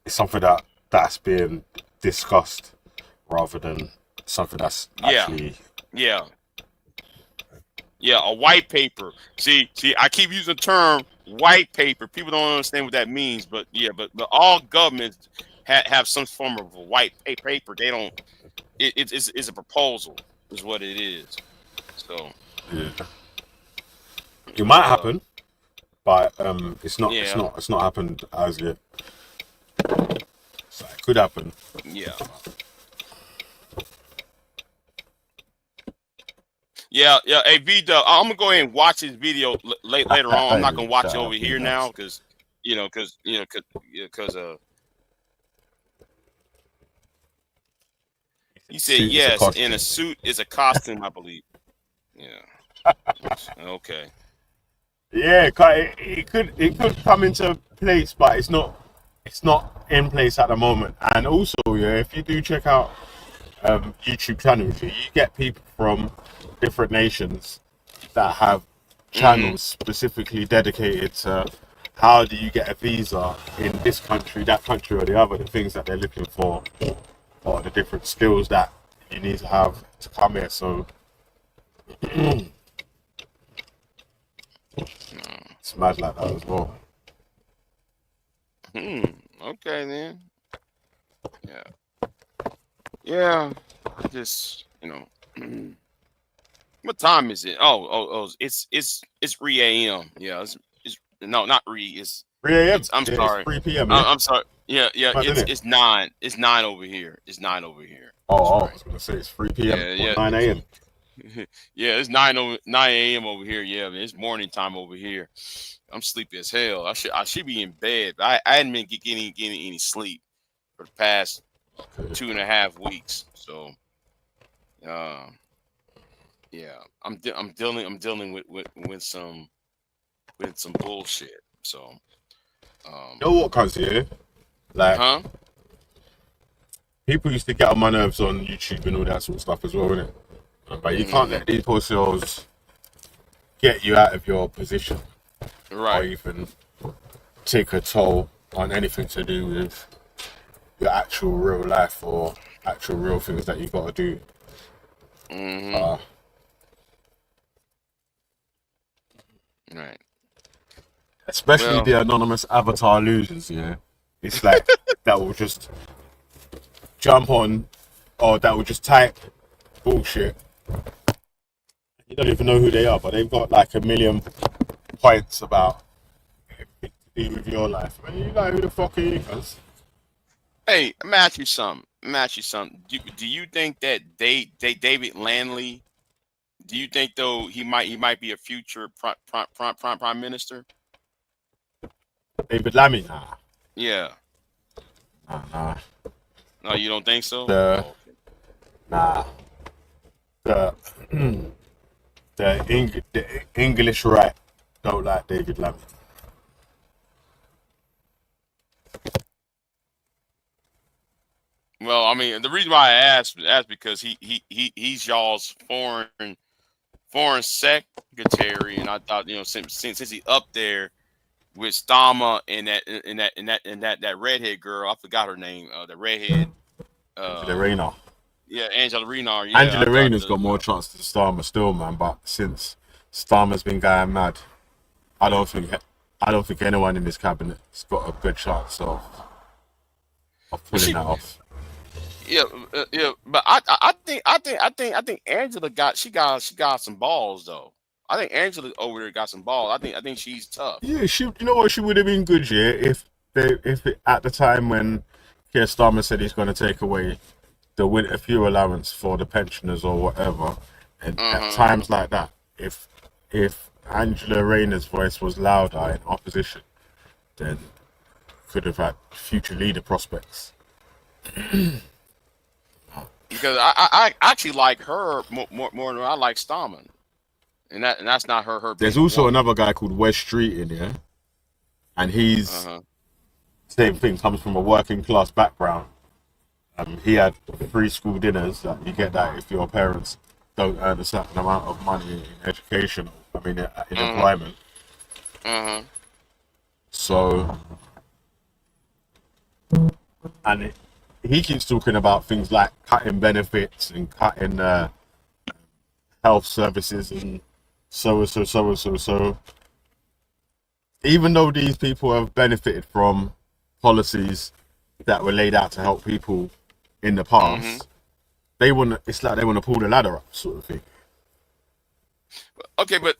something that's being discussed rather than something that's actually. Yeah. A white paper. See, I keep using the term white paper. People don't understand what that means, but all governments have some form of a white paper. They don't. It's a proposal, is what it is. So yeah. It might happen, but it's not. It's not happened as yet. So it could happen. Yeah. Hey, V-Dub, I'm gonna go ahead and watch this video later on. I'm not gonna watch it over here now because you said yes, in a suit is a costume, I believe. Yeah. Okay. Yeah, it could come into place, but it's not in place at the moment. And also, if you do check out YouTube channels, you get people from different nations that have channels specifically dedicated to how do you get a visa in this country, that country, or the other, the things that they're looking for, or the different skills that you need to have to come here. So it's mad like that as well. Okay then. Yeah. Just what time is it? Oh, it's 3 a.m. Yeah, it's no, not 3. It's 3 a.m. I'm sorry. It's 3 p.m. I'm sorry. Yeah. It's 9. It's 9 over here. It's 9 over here. Oh, I was gonna say it's 3 p.m. 9 a.m. Yeah, it's 9 a.m. over here. Yeah, man, it's morning time over here. I'm sleepy as hell. I should be in bed. I hadn't been getting any sleep for the past 2.5 weeks. So, yeah, I'm dealing with some bullshit. So, you know what, cuz here, like, people used to get on my nerves on YouTube and all that sort of stuff as well, innit? But you can't let these posters get you out of your position, right? Or even take a toll on anything to do with your actual real life or actual real things that you got to do. Right. Especially the anonymous avatar losers, yeah. It's like that will just jump on, or that will just type bullshit. You don't even know who they are, but they've got like 1 million points about everything to do with your life. I mean, you know who the fuck are you, cuz? Hey, I'm ask you something. Do you think that David Landley? Do you think though he might be a future prime minister? David Lammy, nah. Yeah. Nah. No, you don't think so? Nah. The English right don't like David Lammy. Well, I mean, the reason why I asked because he's y'all's foreign secretary, and I thought since he's up there with Stama and that redhead girl, I forgot her name, the redhead. Angela Rayner. Yeah, Angela Rayner. Yeah, Angela Rayner's got more chance than Starmer still, man. But since Starmer's been going mad, I don't think anyone in this cabinet's got a good chance of pulling that off. Yeah, but I think Angela got some balls though. I think Angela over there got some balls. I think she's tough. Yeah, you know what, she would have been good, yeah, if at the time when Keir Starmer said he's going to take away the winter fuel allowance for the pensioners or whatever, and at times like that, if Angela Rayner's voice was louder in opposition, then could have had future leader prospects. Because I actually like her more than I like Starmer. And that's not her. There's also another guy called Wes Street in here, and he's same thing, comes from a working class background. He had free school dinners. You get that if your parents don't earn a certain amount of money in education I mean, in Mm-hmm. employment. Mm-hmm. So, and he keeps talking about things like cutting benefits and cutting health services and so. Even though these people have benefited from policies that were laid out to help people in the Mm-hmm. past, it's like they want to pull the ladder up, sort of thing. Okay, but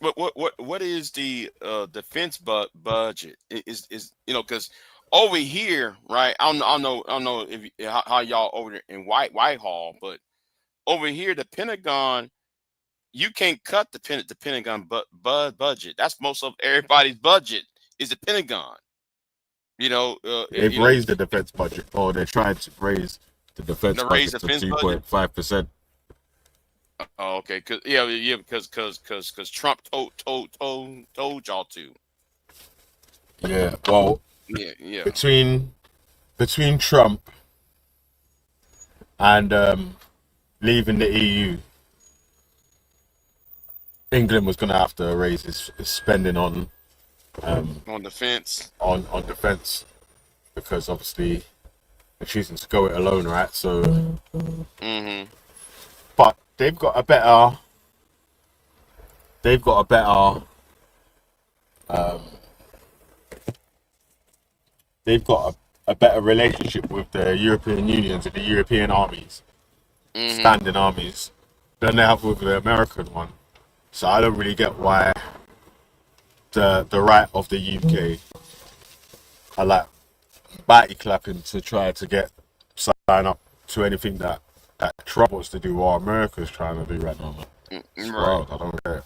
what is the defense budget? Is because over here, right? I don't know if how y'all over there in Whitehall, but over here the Pentagon, you can't cut the Pentagon budget. That's most of everybody's budget is the Pentagon. They've raised the defense budget, or they're trying to raise the defense to raise budget the to defense budget. 2.5%. Oh, okay, because Trump told y'all to. Yeah, well, Yeah. between Trump and leaving the EU, England was going to have to raise its spending on defense. on defense, because obviously they're choosing to go it alone, right? So, Mm-hmm. but they've got a better a better relationship with the European unions and the European armies, standing armies, than they have with the American one. So I don't really get why the right of the UK are like batty clapping to try to get sign up to anything that Trump wants to do or America's trying to do right now. It's Right. wild. I don't get it.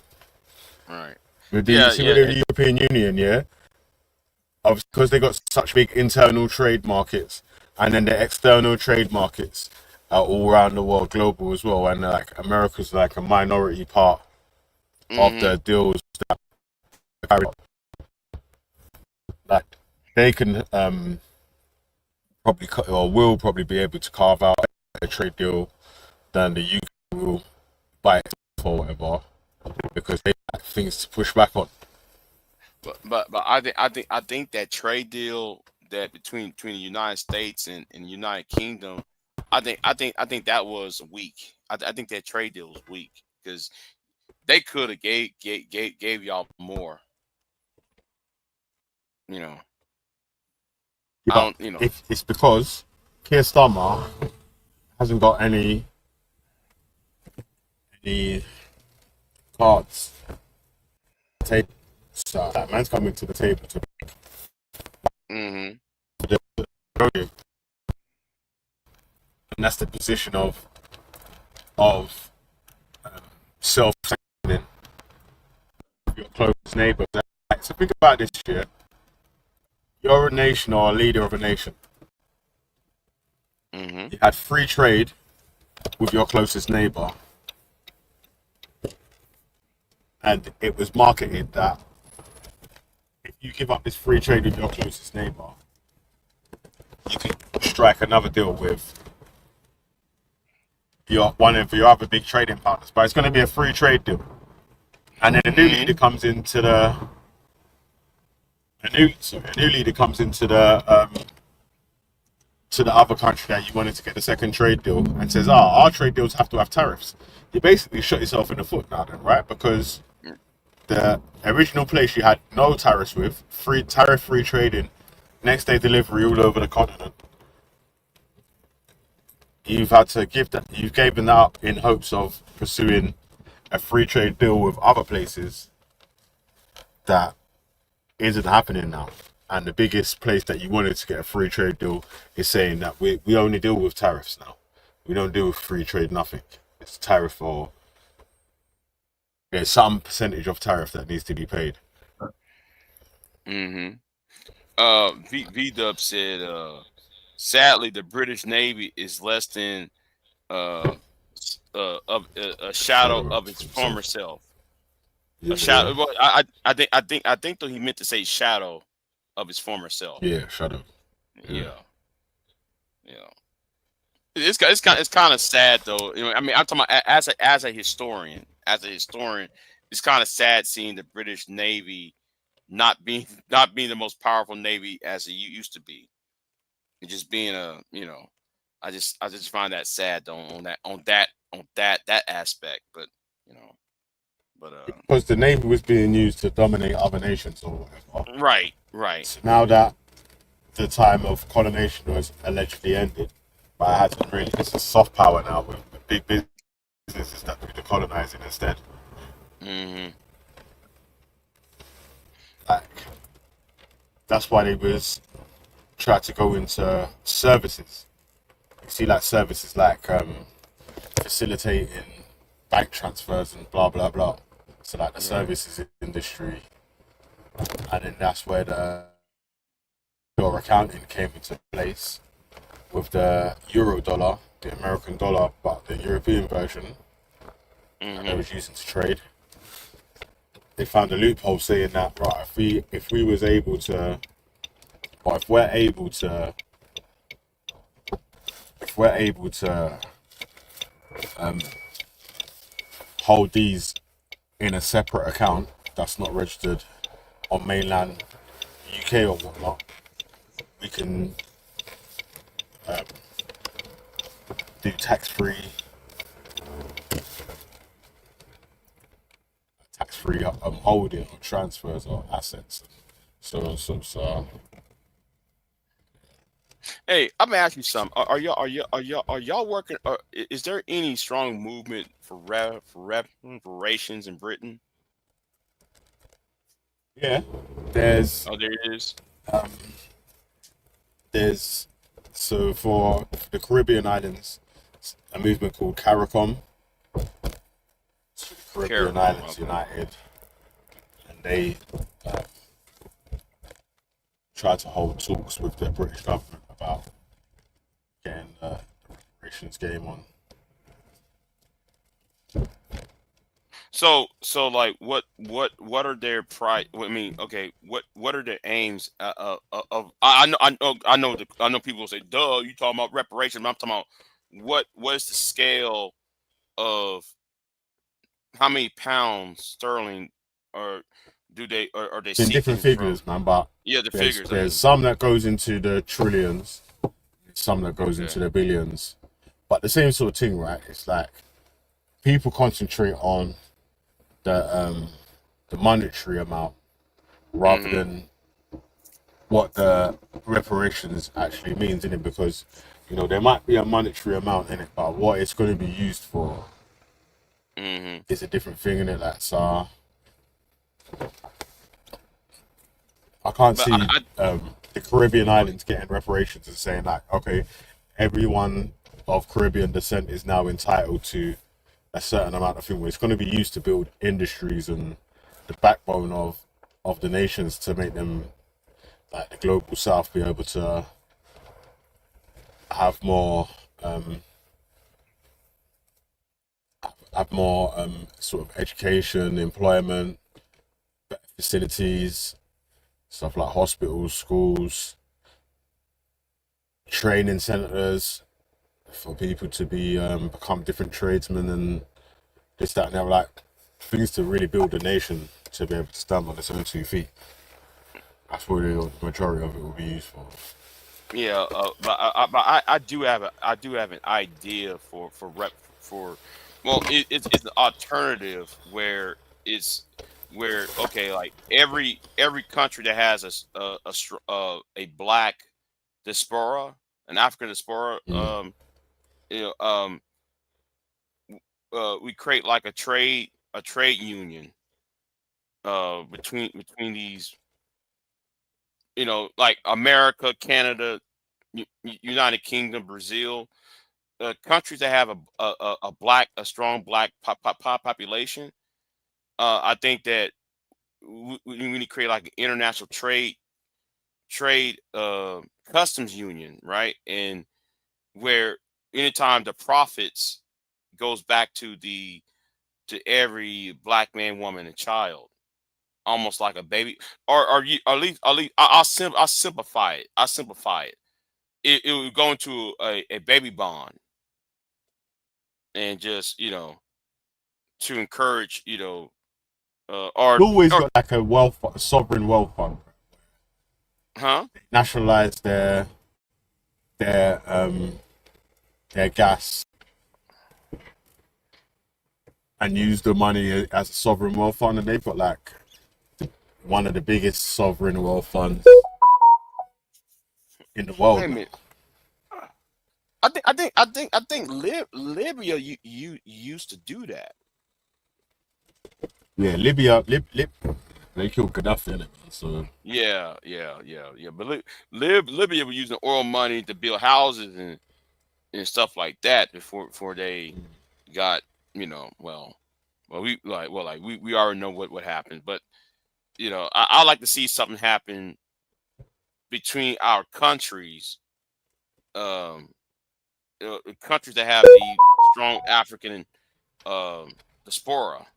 Right. With Yeah, with the European Union, yeah, because they got such big internal trade markets, and then the external trade markets are all around the world, global as well, and like America's like a minority part of the deals that are carried out. Like they can probably or will probably be able to carve out a trade deal than the UK will by itself or whatever, because they have things to push back on. But I think that trade deal that between the United States and the United Kingdom, I think that was weak. I think that trade deal was weak because they could have gave y'all more. Yeah, I but don't. it's because Keir Starmer hasn't got any cards to take. So that man's coming to the table to Mm-hmm. show you, and that's the position of self-sanctioning your closest neighbours. So think about this year. You're a nation or a leader of a nation. Mm-hmm. You had free trade with your closest neighbour, and it was marketed that if you give up this free trade with your closest neighbour, you can strike another deal with one of your other big trading partners. But it's going to be a free trade deal, and then a new leader comes into the to the other country that you wanted to get the second trade deal and says, our trade deals have to have tariffs. You basically shot yourself in the foot now then, right? Because the original place you had no tariffs with, free trading, next day delivery all over the continent. You've had to you've given that up in hopes of pursuing a free trade deal with other places that isn't happening now. And the biggest place that you wanted to get a free trade deal is saying that we only deal with tariffs now. We don't deal with free trade, nothing. It's tariff, or there's some percentage of tariff that needs to be paid. Mm-hmm. V-Dub said, sadly, the British Navy is less than of a shadow of its former self. A shadow. Well, I think though he meant to say shadow of his former self. Yeah, shadow. Yeah. It's kind of sad though. I mean, I'm talking about as a historian. As a historian, it's kind of sad seeing the British Navy not being the most powerful navy as it used to be, and just being I just find that sad on that aspect. But you know, but because the navy was being used to dominate other nations or whatever. right. So now that the time of colonization was allegedly ended, but it hasn't really. It's a soft power now with big businesses that do the colonizing instead. Hmm. Like that's why they was try to go into services. You see, like services like facilitating bank transfers and blah blah blah. So like the Right. services industry, and then that's where the your accounting came into place with the euro dollar, the American dollar, but the European version that they Hmm. was using to trade. They found a loophole saying that right, if we was able to, or if we're able to um, hold these in a separate account that's not registered on mainland UK or whatnot, we can do tax-free holding or transfers or assets, so on. So Hey, I'm gonna ask you something. Are y'all working? Is there any strong movement for reparations in Britain? yeah, there's Oh, there is. um, there's so for the Caribbean islands, a movement called CARICOM, so the Caribbean CARICOM. Islands Okay. United, and they uh, try to hold talks with the British government about getting the reparations game on. So like, what are their pri I mean, okay, what are their aims? Of I know people say, "Duh, you talking about reparations?" But I'm talking about what is the scale of how many pounds sterling or are they In different seeking from? figures, man, but Yeah, the there's figures. I there's mean, some that goes into the trillions, some that goes okay. into the billions. But the same sort of thing, right? It's like people concentrate on the monetary amount rather Mm-hmm. than what the reparations actually means in it, because there might be a monetary amount in it, but what it's going to be used for Mm-hmm. is a different thing in it. Like, so I can't But see the Caribbean islands getting reparations and saying like, okay, everyone of Caribbean descent is now entitled to a certain amount of thing. It's going to be used to build industries and the backbone of the nations to make them, like the global south, be able to have more um, sort of education, employment, facilities, stuff like hospitals, schools, training centers for people to be become different tradesmen and this, that, and the other, like things to really build a nation to be able to stand on its own 2 feet. That's what the majority of it will be used for. yeah, but I do have an idea for well, it's an alternative where it's where okay, like every country that has a black diaspora, an African diaspora, Mm. you know, um, we create like a trade union between these, like America, Canada, United Kingdom, Brazil, countries that have a strong black population. I think that we need to create like an international trade customs union, right? And where anytime the profits goes back to every black man, woman, and child, almost like a baby, or you at least I'll simplify it. It would go into a baby bond, and just to encourage or They always got like a sovereign wealth fund. huh? They nationalize their their gas and use the money as a sovereign wealth fund, and they've got like one of the biggest sovereign wealth funds in the Wait a world now. minute. I think Libya you used to do that. Yeah, Libya, they killed Gaddafi in it, man. So Yeah. But Libya was using oil money to build houses and stuff like that before they got, we already know what happened. But I like to see something happen between our countries, um, countries that have the strong African diaspora.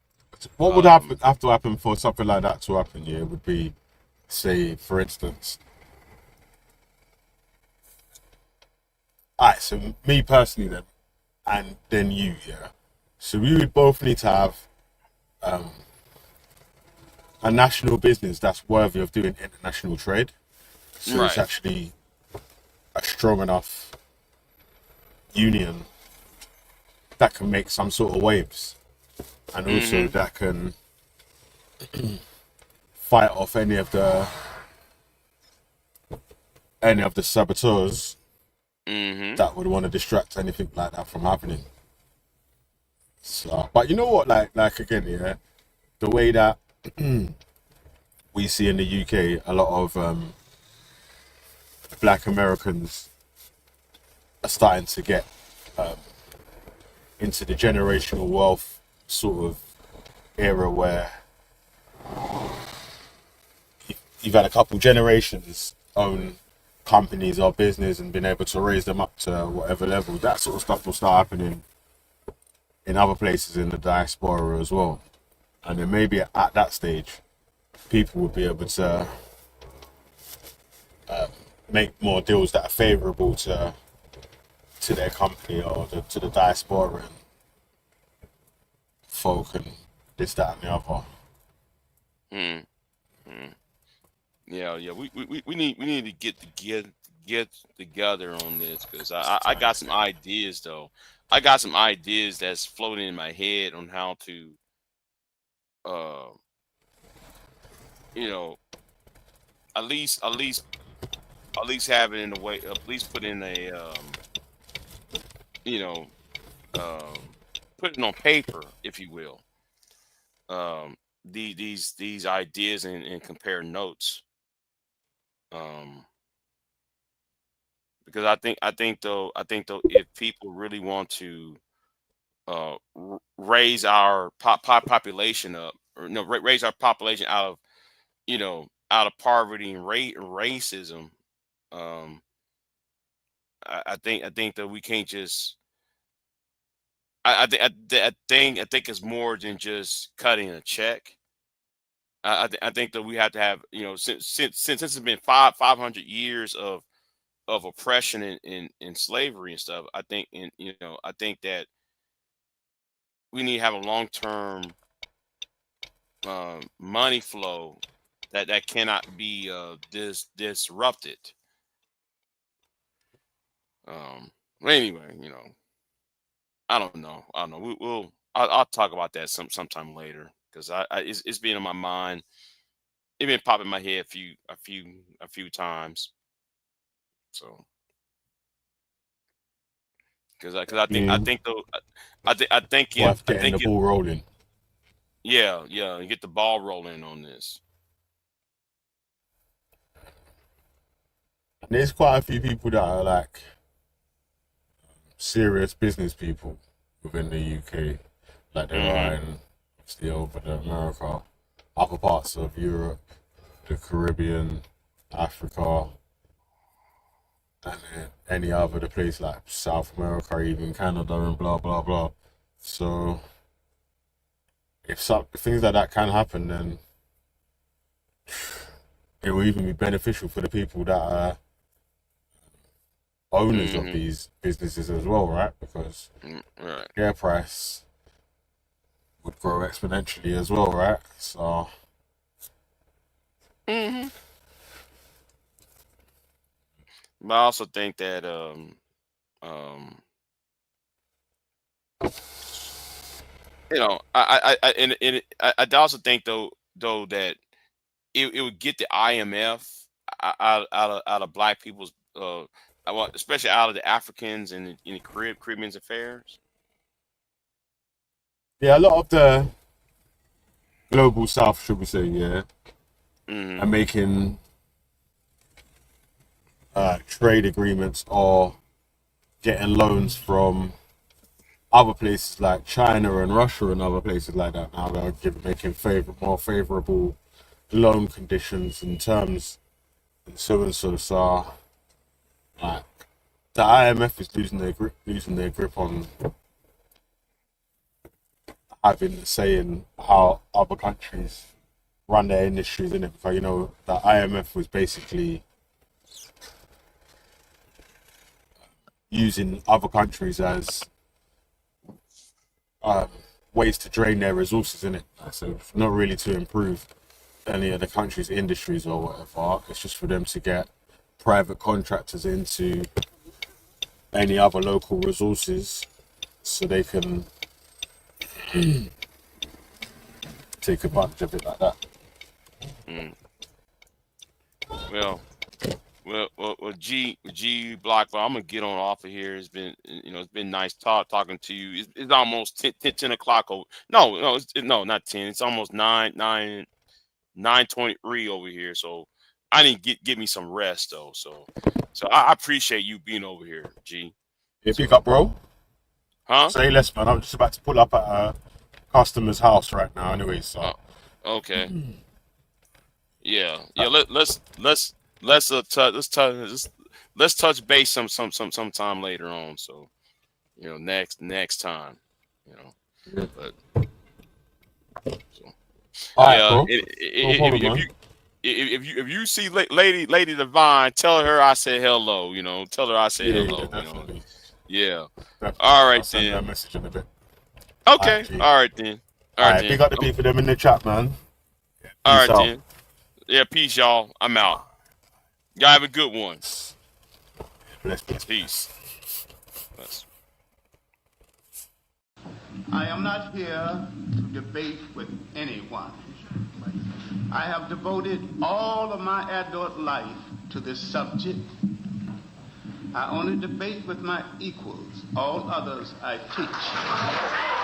what would Um, have to happen for something like that to happen? Yeah, would be, say, for instance, alright. So me personally, then, and then you, yeah. So we would both need to have a national business that's worthy of doing international trade. So it's right. actually a strong enough union that can make some sort of waves, and also Mm-hmm. that can fight off any of the saboteurs Mm-hmm. that would want to distract anything like that from happening. So, but you know what? Like again, yeah, the way that we see in the UK, a lot of Black Americans are starting to get into the generational wealth sort of era where you've had a couple generations own companies or business and been able to raise them up to whatever level. That sort of stuff will start happening in other places in the diaspora as well. And then maybe at that stage, people will be able to make more deals that are favourable to their company or to the diaspora and folk and this, that, and the other. Mm, mm. Yeah. We need to get together on this because It's I time. got some ideas though. I got some ideas that's floating in my head on how to uh you know at least have it in a way, at least put in a you know um put it on paper, if you will. Um these ideas and compare notes. Um because I think though if people really want to raise our population up, or no, raise our population out of poverty and racism. um I think that we can't just I think it's more than just cutting a check. I think that we have to have, since it's been 500 years of oppression and slavery and stuff. I think that we need to have a long term money flow that cannot be disrupted. But anyway, I don't know. I'll talk about that sometime later because it's been on my mind. It's been popping in my head a few times. So because I Yeah, think though worth I getting think the it ball rolling. yeah, and get the ball rolling on this. And there's quite a few people that are like serious business people within the UK, like there are Mm-hmm. in obviously over the America, other parts of Europe, the Caribbean, Africa, and then any other the place like South America, even Canada, and blah blah blah. So if things like that can happen, then it will even be beneficial for the people that are owners of Mm-hmm. these businesses as well, right? Because Right. their price would grow exponentially as well, right? So hmm But I also think that um I also think though that it would get the IMF out of black people's especially out of the Africans and in the Caribbean's affairs. yeah, a lot of the global south, should we say, yeah, hmm are making trade agreements or getting loans from other places like China and Russia and other places like that. Now they're making more favorable loan conditions and terms and so and so. So like the IMF is losing their grip on having a say in how other countries run their industries in it. Because you know the IMF was basically using other countries as ways to drain their resources in it. So not really to improve any of the country's industries or whatever. It's just for them to get private contractors into any other local resources so they can take advantage of it like that. Mm. Well, G Block. I'm gonna get on off of here. It's been it's been nice talking to you. It's almost 10 o'clock. No, not 10. It's almost 9:23 over here. So I didn't get me some rest though. So I appreciate you being over here, G. Yeah, pick up, bro. Huh? Say less, man. I'm just about to pull up at a customer's house right now. Anyway, so okay. Yeah. Let's touch base sometime later on. So next time. yeah. But so All right, yeah. bro. No problem, man. If you see Lady Divine, tell her I said hello. Tell her I said hello. Definitely. Yeah. Definitely. All right I'll send her a then. message in a bit. Okay. G. All right then. All right, big up the people them in the chat, man. All Peace right out. then. Yeah. Peace, y'all. I'm out. Y'all have a good one. Bless. Peace. Bless. I am not here to debate with anyone. I have devoted all of my adult life to this subject. I only debate with my equals. All others I teach.